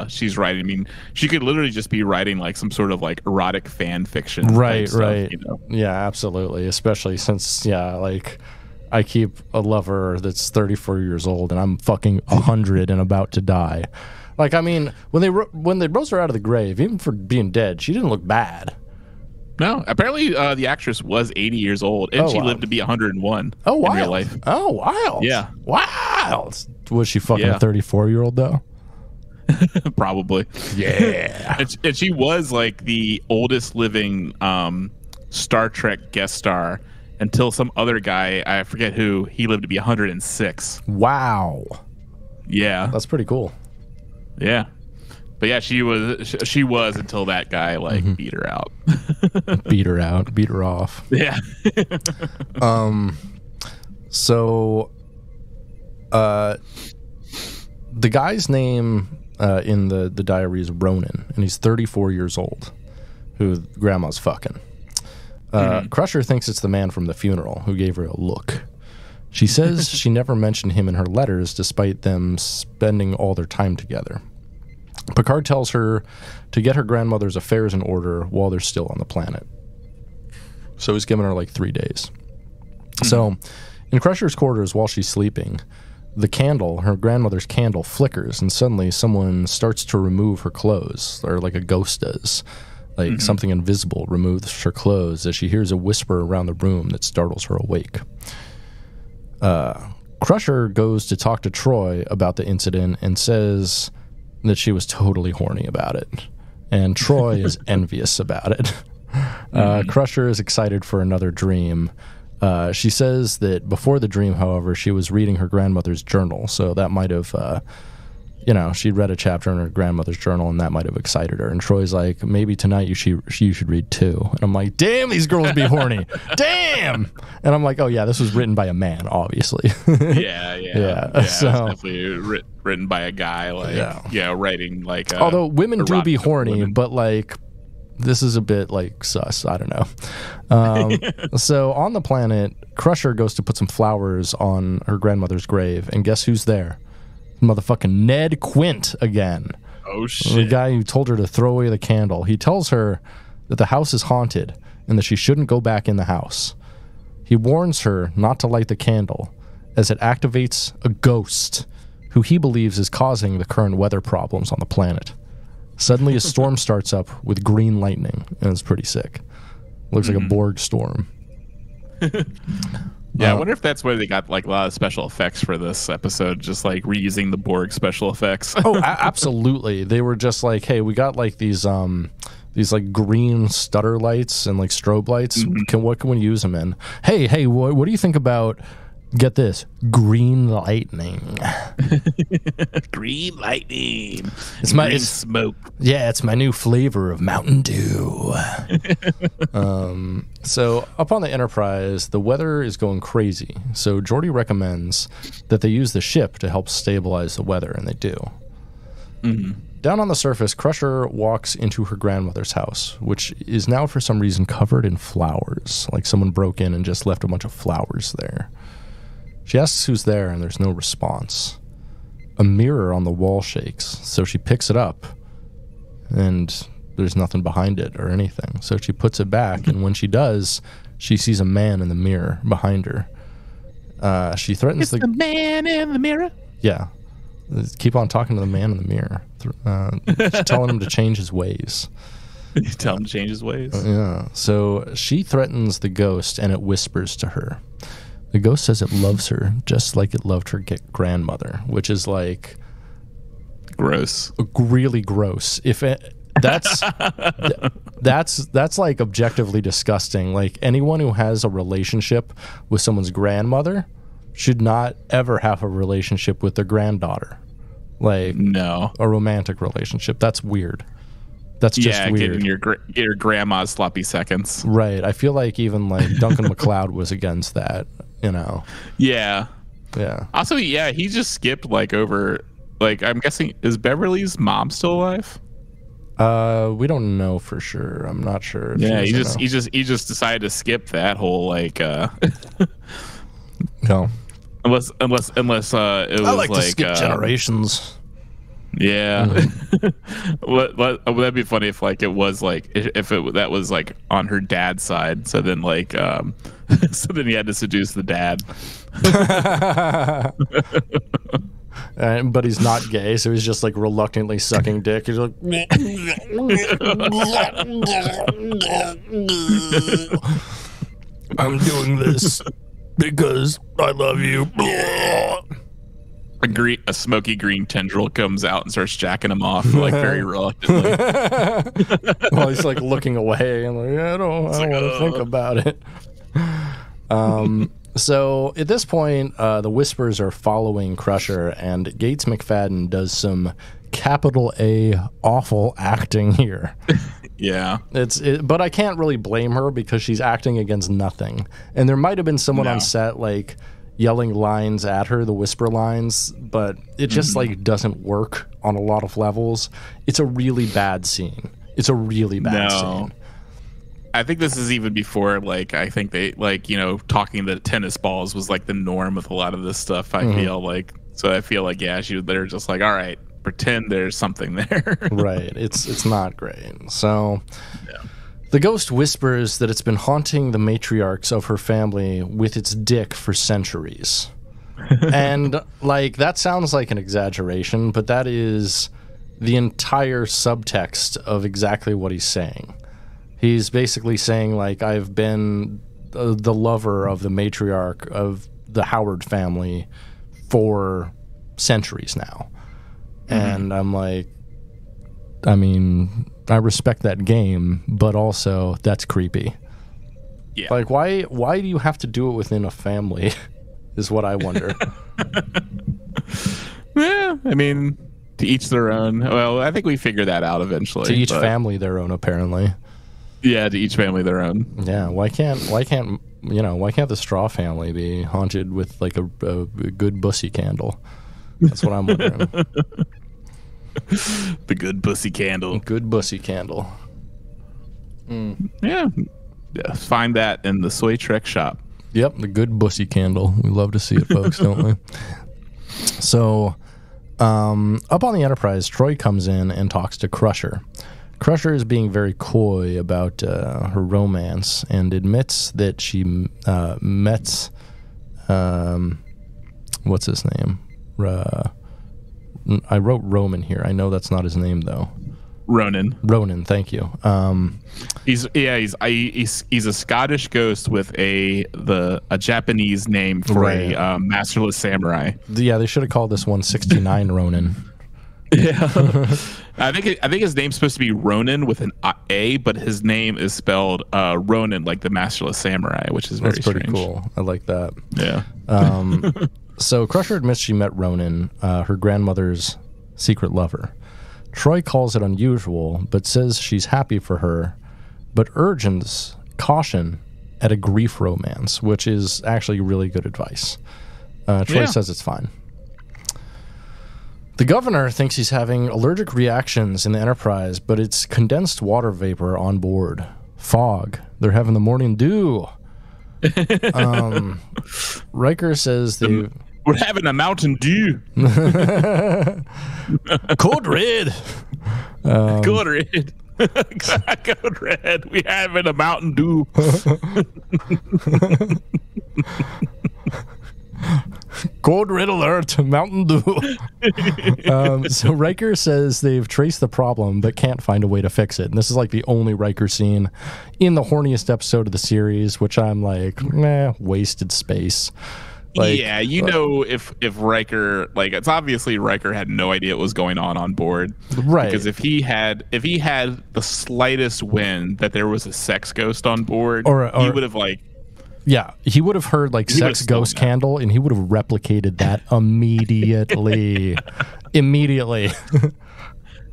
she's writing. I mean, she could literally just be writing like some sort of like erotic fan fiction. Right. Stuff, you know? Yeah, absolutely. Especially since, like I keep a lover that's 34 years old and I'm fucking 100 and about to die. Like, I mean, when they rose her out of the grave, even for being dead, she didn't look bad. No, apparently the actress was 80 years old, and she lived to be 101 in real life. Oh, wild. Yeah. Wild. Was she fucking a 34-year-old, though? Probably. Yeah. And she was, like, the oldest living Star Trek guest star until some other guy, I forget who, he lived to be 106. Wow. Yeah. That's pretty cool. Yeah. But yeah, she was until that guy beat her out. Beat her off. Yeah. So the guy's name in the diary is Ronan, and he's 34 years old, who grandma's fucking. Crusher thinks it's the man from the funeral who gave her a look. She says she never mentioned him in her letters, despite them spending all their time together. Picard tells her to get her grandmother's affairs in order while they're still on the planet. So he's giving her like 3 days. So in Crusher's quarters while she's sleeping, the candle, her grandmother's candle, flickers, and suddenly someone starts to remove her clothes, or like a ghost does. Like something invisible removes her clothes as she hears a whisper around the room that startles her awake. Crusher goes to talk to Troy about the incident and says that she was totally horny about it. And Troy is envious about it. Crusher is excited for another dream. She says that before the dream, however, she was reading her grandmother's journal. So that might have, she'd read a chapter in her grandmother's journal and that might have excited her. And Troy's like, maybe tonight you should read too. And I'm like, damn, these girls be horny. Damn. And I'm like, oh yeah, this was written by a man, obviously. Yeah. So definitely written by a guy, writing like. Although women do be horny, but like, this is a bit like sus. I don't know. So on the planet, Crusher goes to put some flowers on her grandmother's grave, and guess who's there? Motherfucking Ned Quint again. Oh shit! The guy who told her to throw away the candle. He tells her that the house is haunted and that she shouldn't go back in the house. He warns her not to light the candle, as it activates a ghost who he believes is causing the current weather problems on the planet. Suddenly a storm starts up with green lightning, and it's pretty sick. Looks like a Borg storm. Yeah, I wonder if that's where they got like a lot of special effects for this episode, just like reusing the Borg special effects. Absolutely. They were just like, hey, we got like these like green stutter lights and like strobe lights. What can we use them in? Hey, what do you think about, get this, green lightning? Green lightning. It's smoke. Yeah, it's my new flavor of Mountain Dew. So up on the Enterprise, the weather is going crazy. So Geordi recommends that they use the ship to help stabilize the weather, and they do. Down on the surface, Crusher walks into her grandmother's house, which is now for some reason covered in flowers. Like someone broke in and just left a bunch of flowers there. She asks who's there, and there's no response. A mirror on the wall shakes, so she picks it up, and there's nothing behind it or anything. So she puts it back, and when she does, she sees a man in the mirror behind her. She threatens the man in the mirror. Yeah. Keep on talking to the man in the mirror. She's telling him to change his ways. You tell him to change his ways? Yeah. So she threatens the ghost, and it whispers to her. The ghost says it loves her just like it loved her grandmother, which is like gross, really gross. That's like objectively disgusting. Like anyone who has a relationship with someone's grandmother should not ever have a relationship with their granddaughter. Like no, a romantic relationship. That's weird. That's just weird. Getting your grandma's sloppy seconds. Right. I feel like even like Duncan MacLeod was against that. You know. Yeah. Also, he just skipped like over. Like, I'm guessing, is Beverly's mom still alive? We don't know for sure. I'm not sure. Yeah, he just decided to skip that whole like. No. Unless it was I like to skip generations. Yeah. What would that be funny if like it was like if it that was like on her dad's side, so then like so then he had to seduce the dad. But he's not gay, so he's just like reluctantly sucking dick. He's like, I'm doing this because I love you. A smoky green tendril comes out and starts jacking him off, like very reluctantly. Well, he's like looking away and like, I don't want to think about it. So at this point, the Whispers are following Crusher, and Gates McFadden does some capital A awful acting here. Yeah, but I can't really blame her because she's acting against nothing, and there might have been someone on set like yelling lines at her, the whisper lines, but it just like doesn't work on a lot of levels. It's a really bad scene. It's a really bad scene. I think this is even before, like, I think they, like, you know, talking the tennis balls was, like, the norm with a lot of this stuff, I feel like. So I feel like, yeah, they're just like, all right, pretend there's something there. Right. It's not great. So the ghost whispers that it's been haunting the matriarchs of her family with its dick for centuries. And, like, that sounds like an exaggeration, but that is the entire subtext of exactly what he's saying. He's basically saying, like, I've been the lover of the matriarch of the Howard family for centuries now. And I'm like, I mean, I respect that game, but also that's creepy. Yeah. Like, why do you have to do it within a family is what I wonder. Yeah, I mean, to each their own. Well, I think we figure that out eventually. To each family their own, apparently. Yeah, to each family their own. Yeah, why can't the Straw family be haunted with like a good bussy candle? That's what I'm wondering. The good bussy candle. Good bussy candle. Yeah, find that in the Soy Trek shop. Yep, the good bussy candle. We love to see it, folks, don't we? So, up on the Enterprise, Troy comes in and talks to Crusher. Crusher is being very coy about her romance and admits that she met, what's his name? I wrote Roman here. I know that's not his name, though. Ronan, thank you. He's a Scottish ghost with a Japanese name for a masterless samurai. Yeah, they should have called this one 69 Ronan. Yeah, I think his name's supposed to be Ronan with an A, but his name is spelled Ronan, like the masterless samurai, which is very pretty strange. Cool. I like that. Yeah. So Crusher admits she met Ronan, her grandmother's secret lover. Troy calls it unusual, but says she's happy for her, but urges caution at a grief romance, which is actually really good advice. Troy says it's fine. The governor thinks he's having allergic reactions in the Enterprise, but it's condensed water vapor on board. Fog. They're having the morning dew. Riker says we're having a Mountain Dew. Code Red. Code Red. Code Red. We having a Mountain Dew. Code Red alert, Mountain Dew. So Riker says they've traced the problem but can't find a way to fix it. And this is like the only Riker scene in the horniest episode of the series, which I'm like, wasted space. Like, yeah, know, if Riker, like, it's obviously Riker had no idea what was going on board, right? Because if he had the slightest wind that there was a sex ghost on board, or he would have like, yeah, he would have heard like sex ghost candle, and he would have replicated that immediately. Immediately.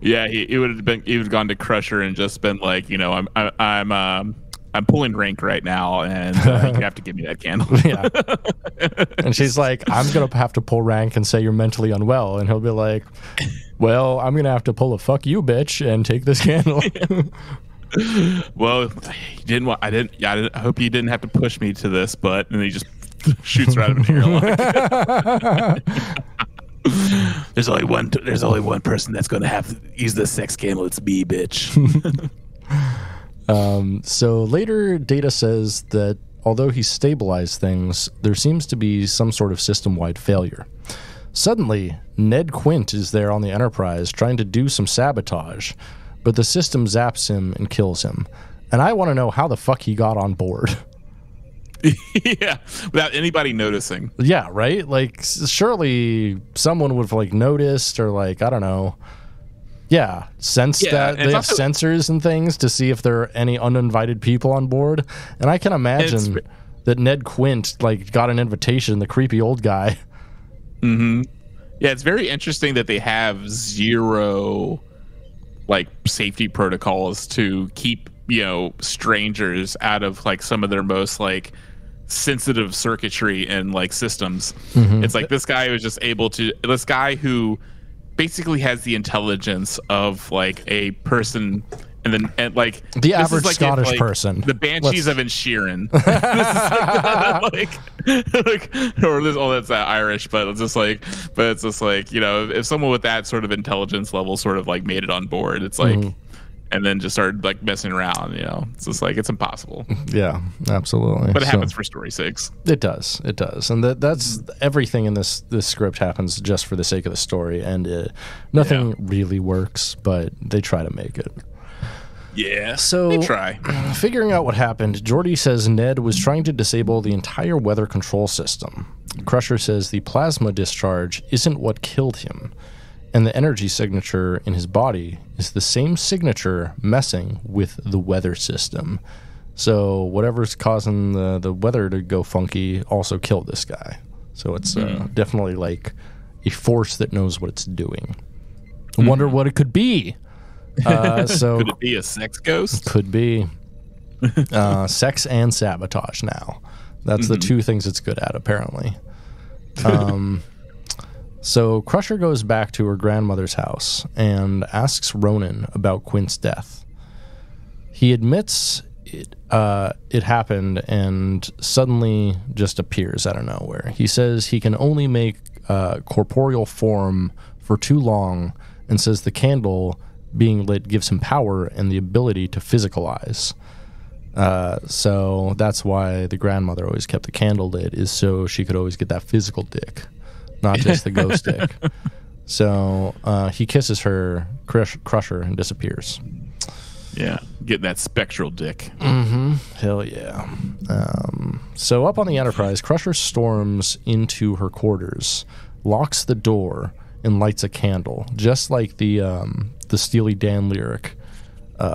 Yeah, he would have gone to Crusher and just been like, you know, I'm pulling rank right now, and you have to give me that candle. Yeah. And she's like, I'm going to have to pull rank and say you're mentally unwell. And he'll be like, well, I'm going to have to pull a fuck you, bitch, and take this candle. Well, I hope you didn't have to push me to this, but, and he just shoots right up in here. There's only one person that's gonna have to use the sex cam. It's me, bitch. So later, Data says that although he stabilized things, there seems to be some sort of system-wide failure. Suddenly, Ned Quint is there on the Enterprise trying to do some sabotage, but the system zaps him and kills him. And I want to know how the fuck he got on board. Yeah, without anybody noticing. Yeah, right? Like, surely someone would have, like, noticed or, like, I don't know. Yeah, sensed that they have sensors and things to see if there are any uninvited people on board. And I can imagine that Ned Quint, like, got an invitation, the creepy old guy. Mm-hmm. Yeah, it's very interesting that they have zero, like, safety protocols to keep, strangers out of, like, some of their most, like, sensitive circuitry and, like, systems. Mm-hmm. It's like this guy who basically has the intelligence of, like, a person, and like the average Scottish person, the Banshees of Inisherin. That's Irish, but it's just like, if someone with that sort of intelligence level sort of like made it on board, it's like, and then just started like messing around, it's just like, it's impossible. Yeah, absolutely. But it happens for story's sakes. It does, and that's everything in this script happens just for the sake of the story, and nothing really works, but they try to make it. Yeah, so they try. Figuring out what happened, Geordi says Ned was trying to disable the entire weather control system. Crusher says the plasma discharge isn't what killed him, and the energy signature in his body is the same signature messing with the weather system. So whatever's causing the weather to go funky also killed this guy. So it's definitely like a force that knows what it's doing. I wonder what it could be. So could it be a sex ghost? Could be. Sex and sabotage now. That's the two things it's good at, apparently. So Crusher goes back to her grandmother's house and asks Ronan about Quint's death. He admits it happened and suddenly just appears out of nowhere. He says he can only make corporeal form for too long, and says the candle being lit gives him power and the ability to physicalize. So that's why the grandmother always kept the candle lit, is so she could always get that physical dick, not just the ghost dick. So he kisses her, Crusher, and disappears. Yeah, getting that spectral dick. Hell yeah. So up on the Enterprise, Crusher storms into her quarters, locks the door, and lights a candle, just like the Steely Dan lyric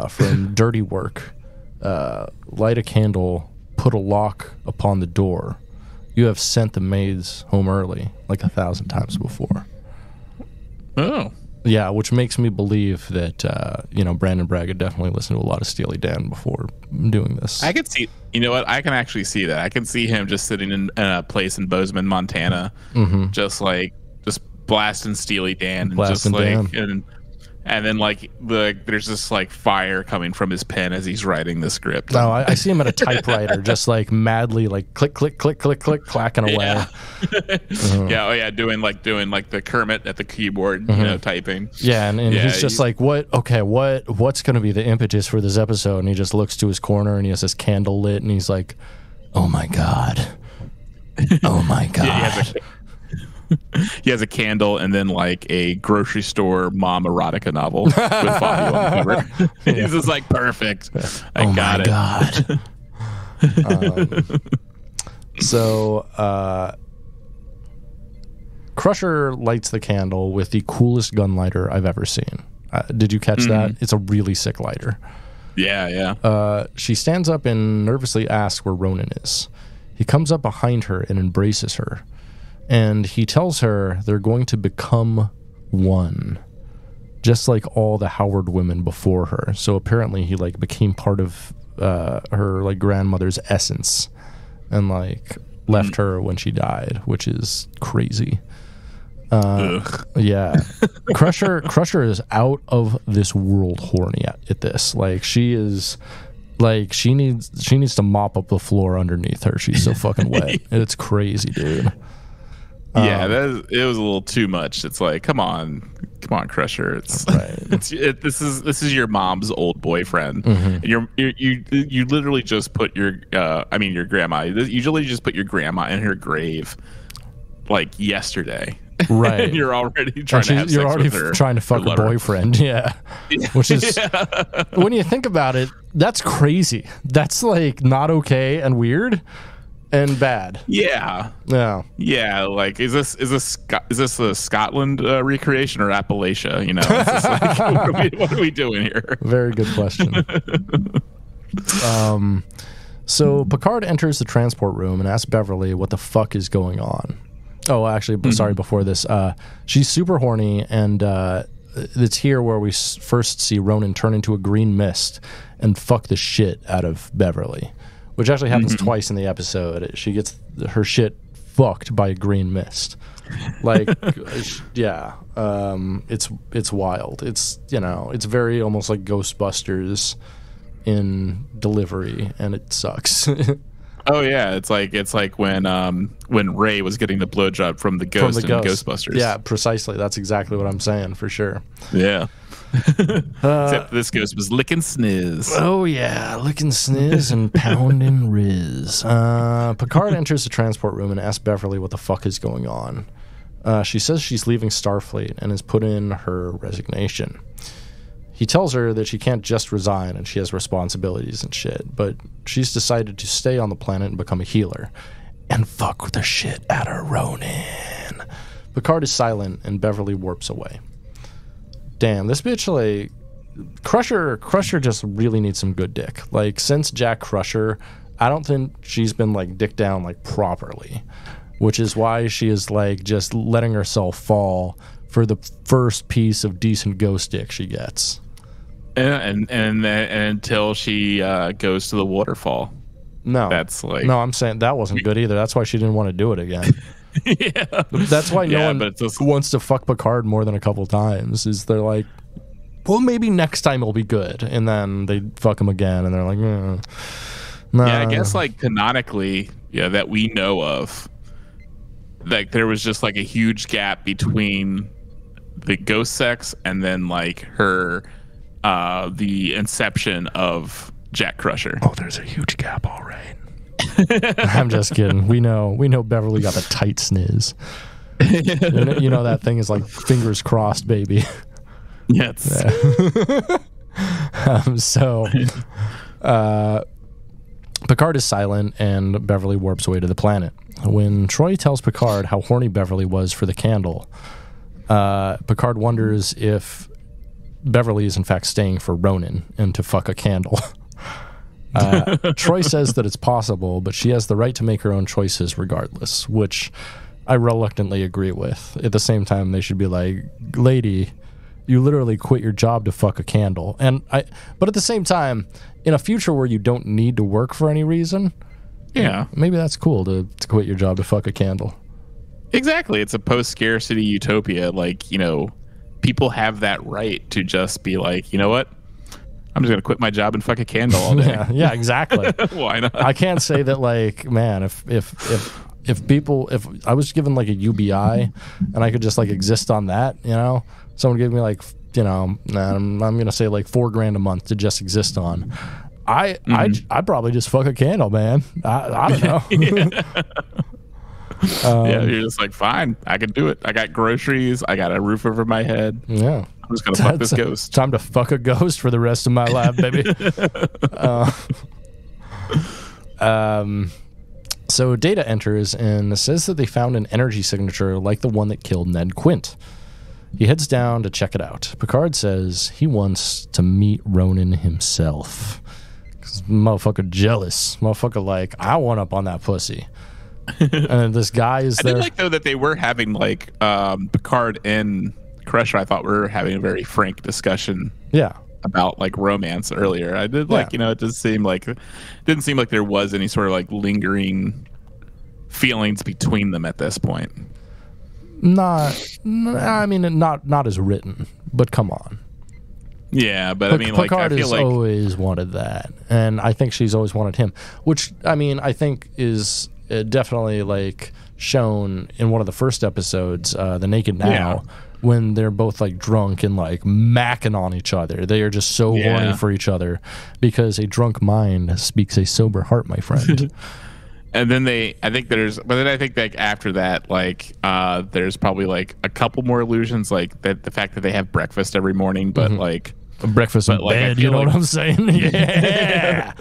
from Dirty Work. Light a candle, put a lock upon the door. You have sent the maids home early, like 1,000 times before. Oh. Yeah, which makes me believe that, Brandon Braga definitely listened to a lot of Steely Dan before doing this. I could see, I can actually see that. I can see him just sitting in a place in Bozeman, Montana, just blasting Steely Dan, and then like there's this like fire coming from his pen as he's writing the script. No, I see him at a typewriter, just like madly like click, click, click, click, click, clacking away. Yeah, doing like the Kermit at the keyboard, typing. Yeah, and he's just like, what's going to be the impetus for this episode? And he just looks to his corner and he has this candle lit, and he's like, oh my god, oh my god. He has a candle and then like a grocery store mom erotica novel with Fabio on the cover. He's just like, perfect. I got it. So Crusher lights the candle with the coolest gun lighter I've ever seen. Did you catch that? It's a really sick lighter. Yeah. She stands up and nervously asks where Ronan is. He comes up behind her and embraces her. And he tells her they're going to become one, just like all the Howard women before her. So apparently he like became part of her like grandmother's essence, and like left her when she died, which is crazy. Yeah, Crusher is out of this world horny at this. Like she is. Like she needs to mop up the floor underneath her. She's so fucking wet. It's crazy, dude. Yeah, it was a little too much. It's like, come on, Crusher. It's Right. This is your mom's old boyfriend. Mm-hmm. You literally just put your your grandma. You literally just put your grandma in her grave like yesterday. Right. And you're already trying to have sex with her. Trying to fuck her boyfriend. Yeah. Which is, when you think about it, that's crazy. That's like not okay and weird and bad. Yeah. Like, is this a Scotland recreation or Appalachia? You know, it's just like, what are we doing here? Very good question. So Picard enters the transport room and asks Beverly what the fuck is going on. Oh, actually, sorry, before this, she's super horny, and it's here where we first see Ronan turn into a green mist and fuck the shit out of Beverly, which actually happens twice in the episode. She gets her shit fucked by a green mist. Like, yeah, it's wild. It's, you know, it's very almost like Ghostbusters in delivery, and it sucks. Oh yeah, it's like when Ray was getting the blowjob from the ghost in Ghostbusters. Yeah, precisely. That's exactly what I'm saying, for sure. Yeah. Except this ghost was licking sniz. Oh yeah, licking sniz and pounding riz. Picard enters the transport room and asks Beverly what the fuck is going on. She says she's leaving Starfleet and has put in her resignation. He tells her that she can't just resign and she has responsibilities and shit, but she's decided to stay on the planet and become a healer and fuck with the shit out of Ronan. Picard is silent and Beverly warps away. Damn, this bitch, like, Crusher just really needs some good dick. Like, since Jack Crusher, I don't think she's been, like, dick down, like, properly, which is why she is, like, just letting herself fall for the first piece of decent ghost dick she gets. And until she goes to the waterfall. No, that's like, no, I'm saying that wasn't good either. That's why she didn't want to do it again. Yeah, that's why no one wants to fuck Picard more than a couple times. Is they're like, well, maybe next time it'll be good, and then they fuck him again, and they're like, nah. Yeah, I guess like canonically, yeah, that we know of, like there was just like a huge gap between the ghost sex and then like her. The inception of Jack Crusher. Oh, there's a huge gap, all right. I'm just kidding. We know Beverly got a tight sniz. You know that thing is like fingers crossed, baby. Yes. Yeah. Picard is silent and Beverly warps away to the planet. When Troy tells Picard how horny Beverly was for the candle, Picard wonders if Beverly is in fact staying for Ronan and to fuck a candle. Troy says that it's possible, but she has the right to make her own choices regardless, which I reluctantly agree with. At the same time, they should be like, lady, you literally quit your job to fuck a candle. But at the same time, in a future where you don't need to work for any reason, yeah, maybe that's cool to quit your job to fuck a candle. Exactly. It's a post-scarcity utopia. Like, you know, people have that right to just be like, you know what? I'm just going to quit my job and fuck a candle all day. Yeah, exactly. Why not? I can't say that, like, man, if I was given like a UBI and I could just like exist on that, you know, someone gave me like, you know, I'm going to say like $4,000 a month to just exist on. I'd probably just fuck a candle, man. I don't know. Yeah, you're just like, fine, I can do it. I got groceries. I got a roof over my head. Yeah. I'm just going to fuck this ghost. Time to fuck a ghost for the rest of my life, baby. So Data enters and says that they found an energy signature like the one that killed Ned Quint. He heads down to check it out. Picard says he wants to meet Ronan himself. 'Cause motherfucker jealous. Motherfucker like, I want up on that pussy. And this guy is there. I did like, though, that they were having like Picard and Crusher, I thought we were having a very frank discussion. Yeah. About like romance earlier. I did like, you know, it didn't seem like there was any sort of like lingering feelings between them at this point. Not as written, but come on. Yeah, but I mean, like, Picard I feel has like always wanted that, and I think she's always wanted him, which I mean, I think is definitely like shown in one of the first episodes, The Naked Now, when they're both like drunk and like macking on each other. They are just so horny for each other because a drunk mind speaks a sober heart, my friend. And then I think like after that, like there's probably like a couple more illusions, like that the fact that they have breakfast every morning, but like breakfast in bed, you know what I'm saying? Yeah.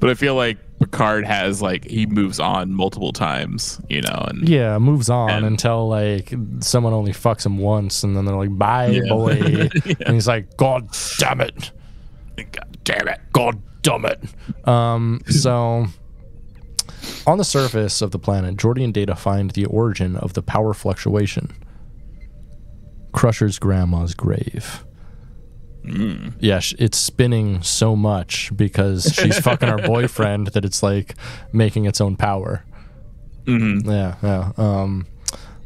But I feel like Picard has like he moves on multiple times, you know, and moves on until like someone only fucks him once, and then they're like, "Bye, boy," and he's like, "God damn it, God damn it, God damn it." So on the surface of the planet, Geordi and Data find the origin of the power fluctuation. Crusher's grandma's grave. Yeah, it's spinning so much because she's fucking her boyfriend that it's like making its own power.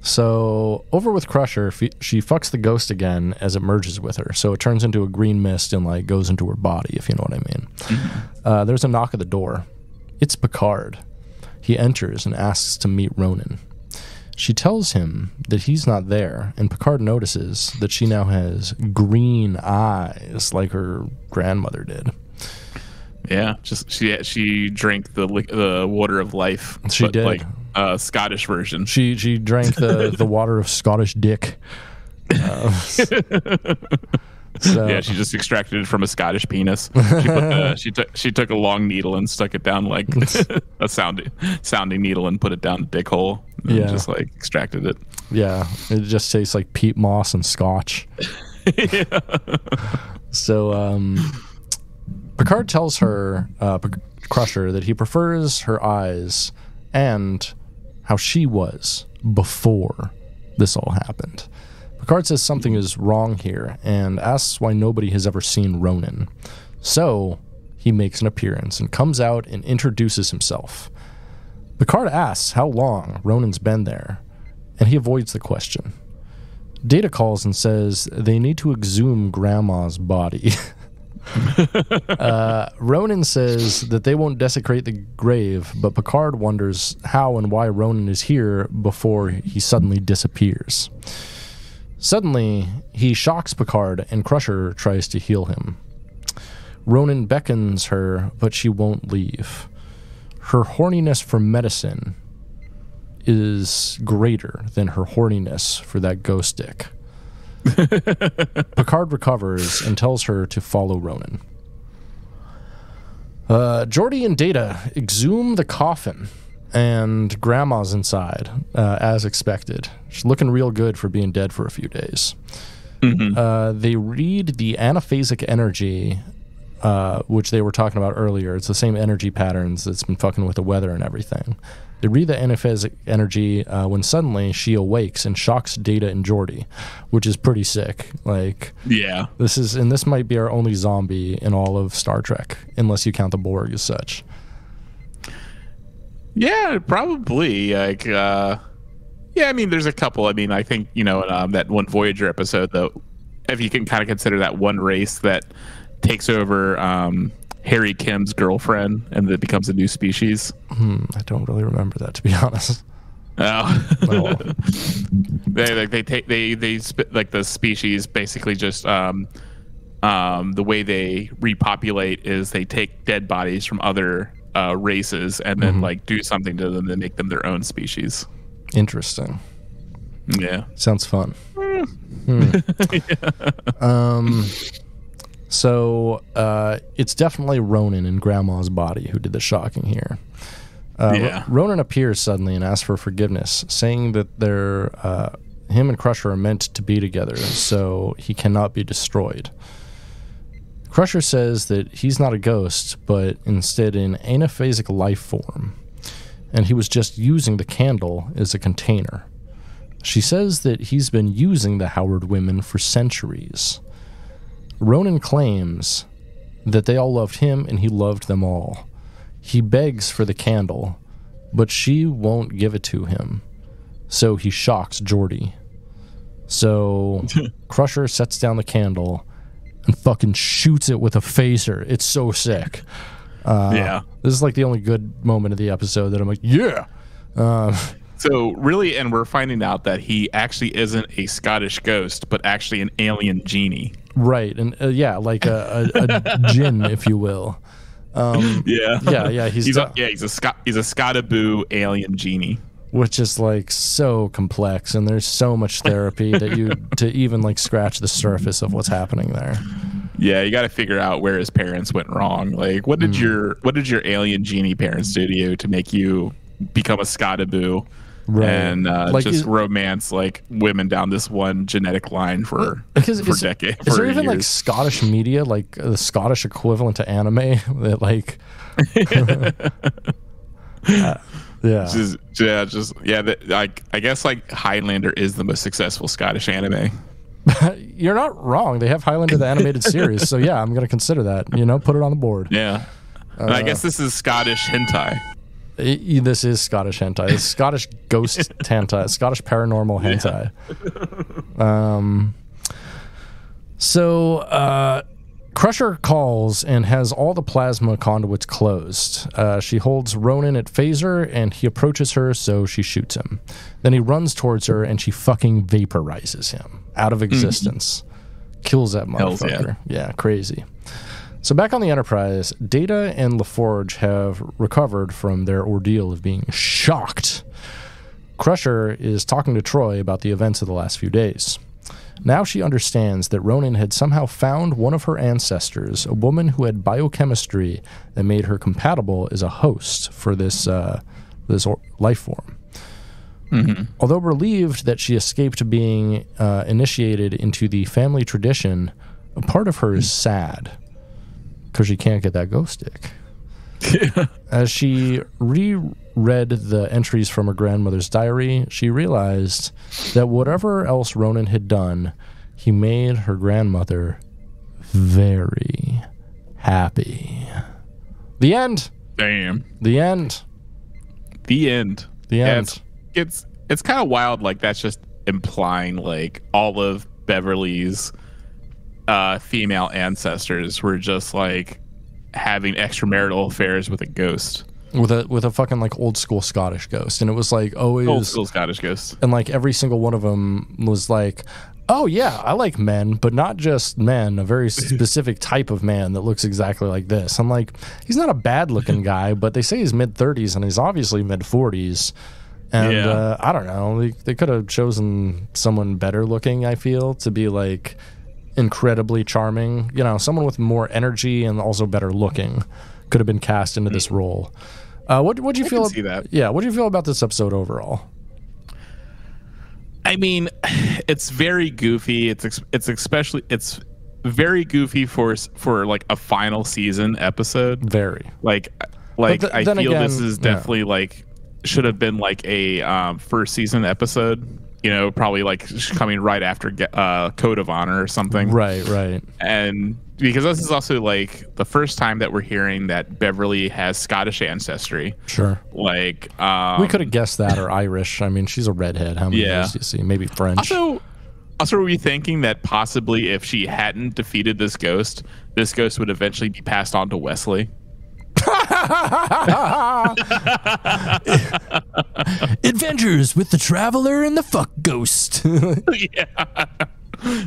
So over with Crusher, she fucks the ghost again as it merges with her. So it turns into a green mist and like goes into her body, if you know what I mean. There's a knock at the door. It's Picard. He enters and asks to meet Ronan. She tells him that he's not there, and Picard notices that she now has green eyes like her grandmother did. Yeah, just she drank the water of life. She did, like Scottish version. She drank the water of Scottish dick. So. Yeah, she just extracted it from a Scottish penis. She took a long needle and stuck it down like a sounding needle and put it down the dick hole. And just like extracted it. Yeah, it just tastes like peat moss and scotch. So Picard tells her, Crusher, that he prefers her eyes and how she was before this all happened. Picard says something is wrong here and asks why nobody has ever seen Ronan. So he makes an appearance and comes out and introduces himself. Picard asks how long Ronan's been there, and he avoids the question. Data calls and says they need to exhume Grandma's body. Ronan says that they won't desecrate the grave, but Picard wonders how and why Ronan is here before he suddenly disappears. Suddenly, he shocks Picard, and Crusher tries to heal him. Ronan beckons her, but she won't leave. Her horniness for medicine is greater than her horniness for that ghost dick. Picard recovers and tells her to follow Ronan. Geordi and Data exhume the coffin, and Grandma's inside, as expected. She's looking real good for being dead for a few days. They read the anaphasic energy, which they were talking about earlier. It's the same energy patterns that's been fucking with the weather and everything. They read the anaphasic energy when suddenly she awakes and shocks Data and Geordi, which is pretty sick. Like, yeah, this might be our only zombie in all of Star Trek, unless you count the Borg as such. Yeah, probably. Like, yeah, I mean, there's a couple. I mean, I think, you know, that one Voyager episode, though, if you can kind of consider that one race that takes over Harry Kim's girlfriend and that becomes a new species. I don't really remember that, to be honest. Oh, they like the species basically just the way they repopulate is they take dead bodies from other races and then like do something to them to make them their own species. Interesting. Yeah, sounds fun. So it's definitely Ronan in Grandma's body who did the shocking here. Ronan appears suddenly and asks for forgiveness, saying that him and Crusher are meant to be together, so he cannot be destroyed. Crusher says that he's not a ghost, but instead an anaphasic life form, and he was just using the candle as a container. She says that he's been using the Howard women for centuries. Ronan claims that they all loved him and he loved them all. He begs for the candle, but she won't give it to him, so he shocks Geordi. So Crusher sets down the candle and fucking shoots it with a phaser. It's so sick. This is like the only good moment of the episode that I'm like, yeah. So really, and we're finding out that he actually isn't a Scottish ghost, but actually an alien genie. Right, and like a djinn, if you will. Yeah. He's a Scotaboo alien genie, which is like so complex, and there's so much therapy to even like scratch the surface of what's happening there. Yeah, you got to figure out where his parents went wrong. Like, what did your alien genie parents do to you to make you become a Scotaboo? Right. And just romance like women down this one genetic line for decades. Is there even like Scottish media, like the Scottish equivalent to anime that like? I guess like Highlander is the most successful Scottish anime. You're not wrong. They have Highlander the animated series, so yeah, I'm gonna consider that. Put it on the board. Yeah, and I guess this is Scottish hentai. This is Scottish hentai. It's Scottish ghost hentai. Scottish paranormal hentai. So Crusher calls and has all the plasma conduits closed. She holds Ronan at phaser, and he approaches her, so she shoots him. Then he runs towards her, and she fucking vaporizes him out of existence. Kills that motherfucker. Yeah, crazy. So back on the Enterprise, Data and LaForge have recovered from their ordeal of being shocked. Crusher is talking to Troy about the events of the last few days. Now she understands that Ronan had somehow found one of her ancestors, a woman who had biochemistry that made her compatible as a host for this life form. Mm-hmm. Although relieved that she escaped being initiated into the family tradition, a part of her is sad because she can't get that ghost stick. Yeah. As she reread the entries from her grandmother's diary, she realized that whatever else Ronan had done, he made her grandmother very happy. The end. Damn. The end. The end. The end. Yeah, it's kind of wild. Like that's just implying like all of Beverly's female ancestors were just like having extramarital affairs with a ghost, with a fucking like old school Scottish ghost, and it was like always old school Scottish ghost, and like every single one of them was like, oh yeah, I like men, but not just men, a very specific type of man that looks exactly like this. I'm like, he's not a bad looking guy, but they say he's mid-30s and he's obviously mid-40s. And I don't know, they could have chosen someone better looking, I feel, to be like incredibly charming. Someone with more energy and also better looking could have been cast into this role. What'd you feel? Yeah, what'd you feel about this episode overall? I mean, it's very goofy. It's very goofy for like a final season episode. Very I feel again, this is definitely like should have been like a first season episode. Probably like coming right after Code of Honor or something. Right. And because this is also like the first time that we're hearing that Beverly has Scottish ancestry. Sure. Like we could have guessed that, or Irish. I mean, she's a redhead. How many years do you see? Maybe French. Also, were we thinking that possibly if she hadn't defeated this ghost would eventually be passed on to Wesley? Adventures with the Traveler and the Fuck Ghost.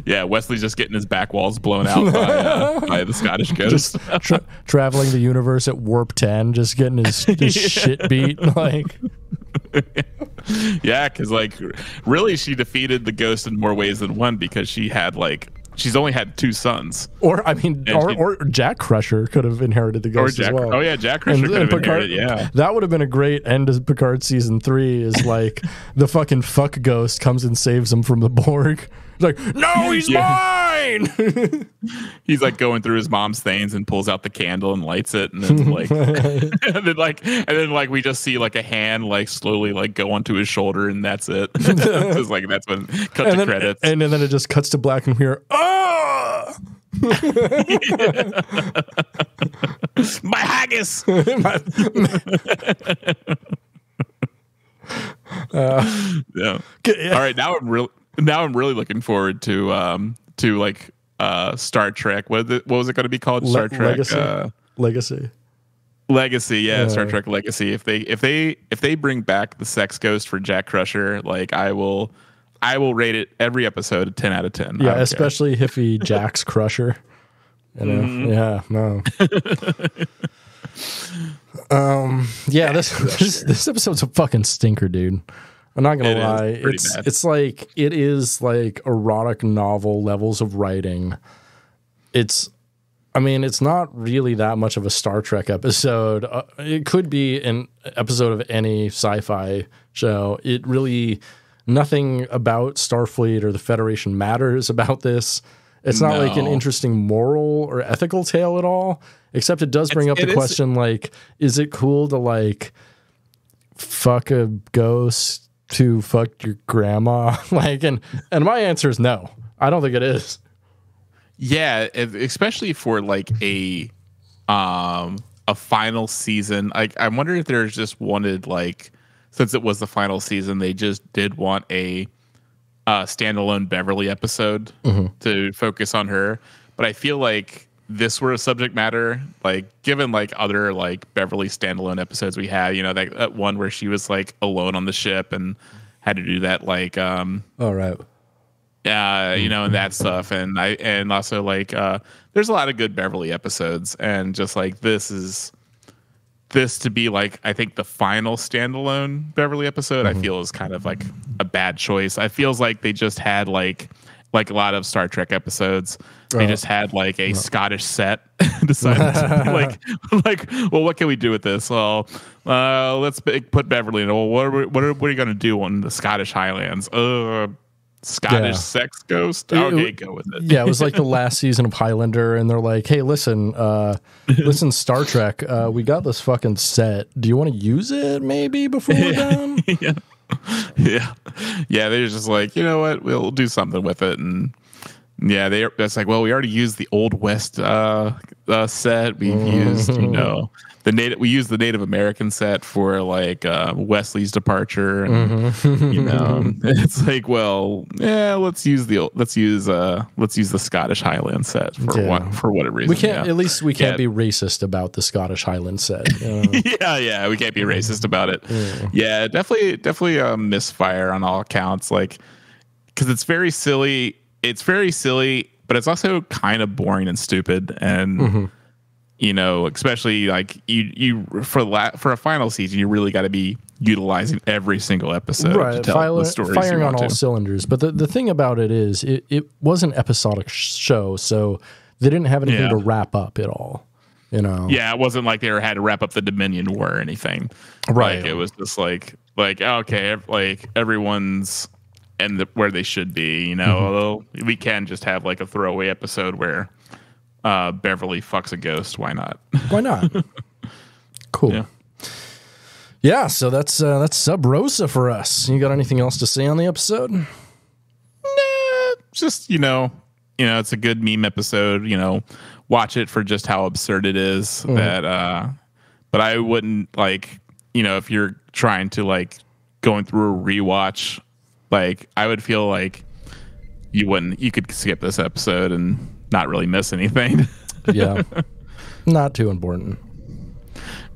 Yeah, Wesley's just getting his back walls blown out by the Scottish ghost. Just traveling the universe at warp 10, just getting his shit beat. Like, yeah, because like really, she defeated the ghost in more ways than one because she's only had 2 sons. Or, I mean, or Jack Crusher could have inherited the ghost as well. Oh, yeah, Jack Crusher could have inherited, yeah. That would have been a great end to Picard Season 3, is like the fucking fuck ghost comes and saves him from the Borg. He's like, no, he's mine! He's like going through his mom's things and pulls out the candle and lights it, and then like, and then like we just see like a hand like slowly like go onto his shoulder, and that's it. Just like that's when cut to credits, and then it just cuts to black, and we hear, oh! My haggis. Yeah. All right, now I'm really looking forward to like Star Trek. What was it going to be called? Star Trek Legacy. Legacy, yeah, Star Trek Legacy. If they bring back the Sex Ghost for Jack Crusher, like I will rate it every episode a 10 out of 10. Yeah, especially if he Jack's Crusher. You know? Yeah, no. This episode's a fucking stinker, dude. I'm not gonna lie. It's like it is like erotic novel levels of writing. It's not really that much of a Star Trek episode. It could be an episode of any sci-fi show. It really, nothing about Starfleet or the Federation matters about this. It's not like an interesting moral or ethical tale at all, except it does bring up the question, like, is it cool to, like, fuck a ghost to fuck your grandma? Like, and my answer is no. I don't think it is. Yeah, especially for like a final season. Like, I wonder if there's just wanted, like, since it was the final season, they just did want a standalone Beverly episode to focus on her. But I feel like this were a subject matter, like, given like other like Beverly standalone episodes we had, you know, that one where she was like alone on the ship and had to do that, like, all right. You know, and that stuff. And also like, there's a lot of good Beverly episodes, and just like this to be like, I think the final standalone Beverly episode, I feel is kind of like a bad choice. I feels like they just had like a lot of Star Trek episodes. They just had like a Scottish set decided like, well, what can we do with this? Well, let's put Beverly in. Well, what are you going to do on the Scottish Highlands? Scottish sex ghost. Okay, go with it. Yeah, it was like the last season of Highlander, and they're like, "Hey, listen, Star Trek. We got this fucking set. Do you want to use it maybe before we're done?" Yeah. They're just like, you know what? We'll do something with it, and yeah, that's like, well, we already used the Old West set. We've used, you know, we used the Native American set for like Wesley's departure, and you know, it's like, well, yeah, let's use the Scottish Highland set for whatever reason. We can't we can't be racist about the Scottish Highland set. Yeah, we can't be racist about it. Yeah, definitely a misfire on all accounts, like, because it's very silly. It's very silly, but it's also kind of boring and stupid, and you know, especially like you for a final season, you really got to be utilizing every single episode to tell the stories firing on all cylinders. But the thing about it is, it was an episodic show, so they didn't have anything to wrap up at all. You know, it wasn't like they had to wrap up the Dominion War or anything. Right, like, it was just like okay, like everyone's and where they should be. You know, although we can just have like a throwaway episode where Beverly fucks a ghost. Why not? Why not? Cool. Yeah, so that's Sub Rosa for us. You got anything else to say on the episode? Nah, just, you know, it's a good meme episode. You know, watch it for just how absurd it is. That, but I wouldn't, like, you know, if you're trying to like going through a rewatch, like, I would feel like you could skip this episode and not really miss anything. Yeah, not too important.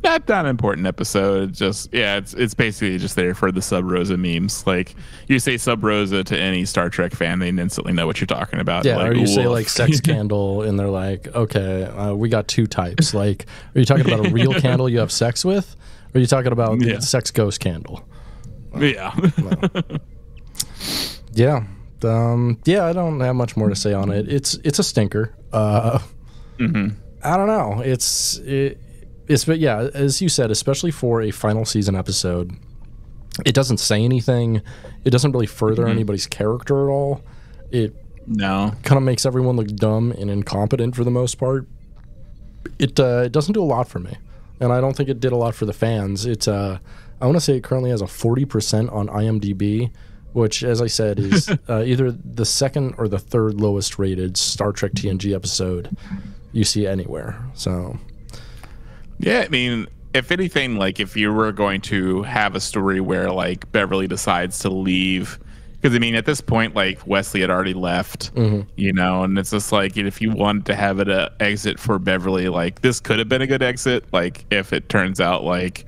Not an important episode. Just it's basically just there for the Sub Rosa memes. Like, you say Sub Rosa to any Star Trek fan, they instantly know what you're talking about. Yeah, like, or you say like sex candle, and they're like, okay, we got two types. Like, are you talking about a real candle you have sex with, or are you talking about the sex ghost candle? Yeah. Yeah. I don't have much more to say on it. It's a stinker. I don't know. But yeah, as you said, especially for a final season episode, it doesn't say anything. It doesn't really further anybody's character at all. It kind of makes everyone look dumb and incompetent for the most part. It doesn't do a lot for me, and I don't think it did a lot for the fans. I want to say it currently has a 40% on IMDb, which, as I said, is either the second or the third lowest rated Star Trek TNG episode you see anywhere. So, yeah, I mean, if anything, like, if you were going to have a story where like Beverly decides to leave Because I mean, at this point, like Wesley had already left, you know, and it's just like if you wanted to have it a exit for Beverly, like this could have been a good exit. Like if it turns out like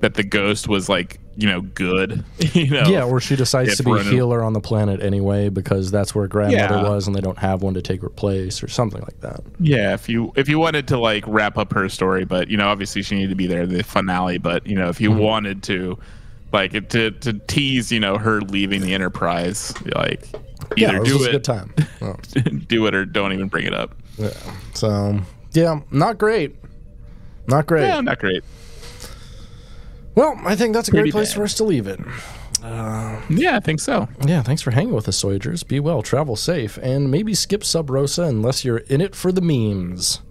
that the ghost was like, you know, good, you know, yeah, or she decides to be a healer on the planet anyway because that's where grandmother was and they don't have one to take her place or something like that. Yeah, if you wanted to like wrap up her story, but you know, obviously she needed to be there the finale. But you know, if you wanted to. Like to tease, you know, her leaving the Enterprise, like either do it, a good time. Oh. do it, or don't even bring it up. Yeah. So yeah, not great. Not great. Yeah, not great. Well, I think that's a great place for us to leave it. Yeah, I think so. Yeah, thanks for hanging with us, Soyagers. Be well, travel safe, and maybe skip Sub Rosa unless you're in it for the memes.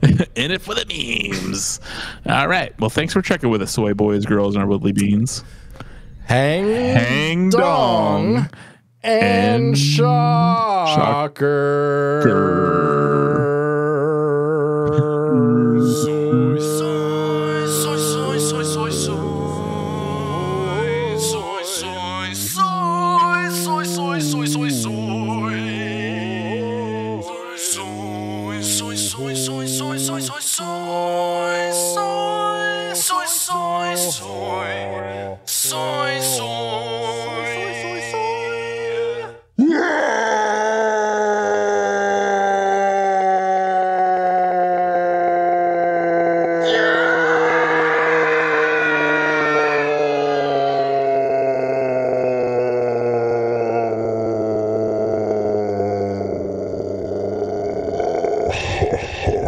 In it for the memes. All right. Well, thanks for checking with us, soy boys, girls, and our woodly beans. Hang dong and shocker. Ho, ho.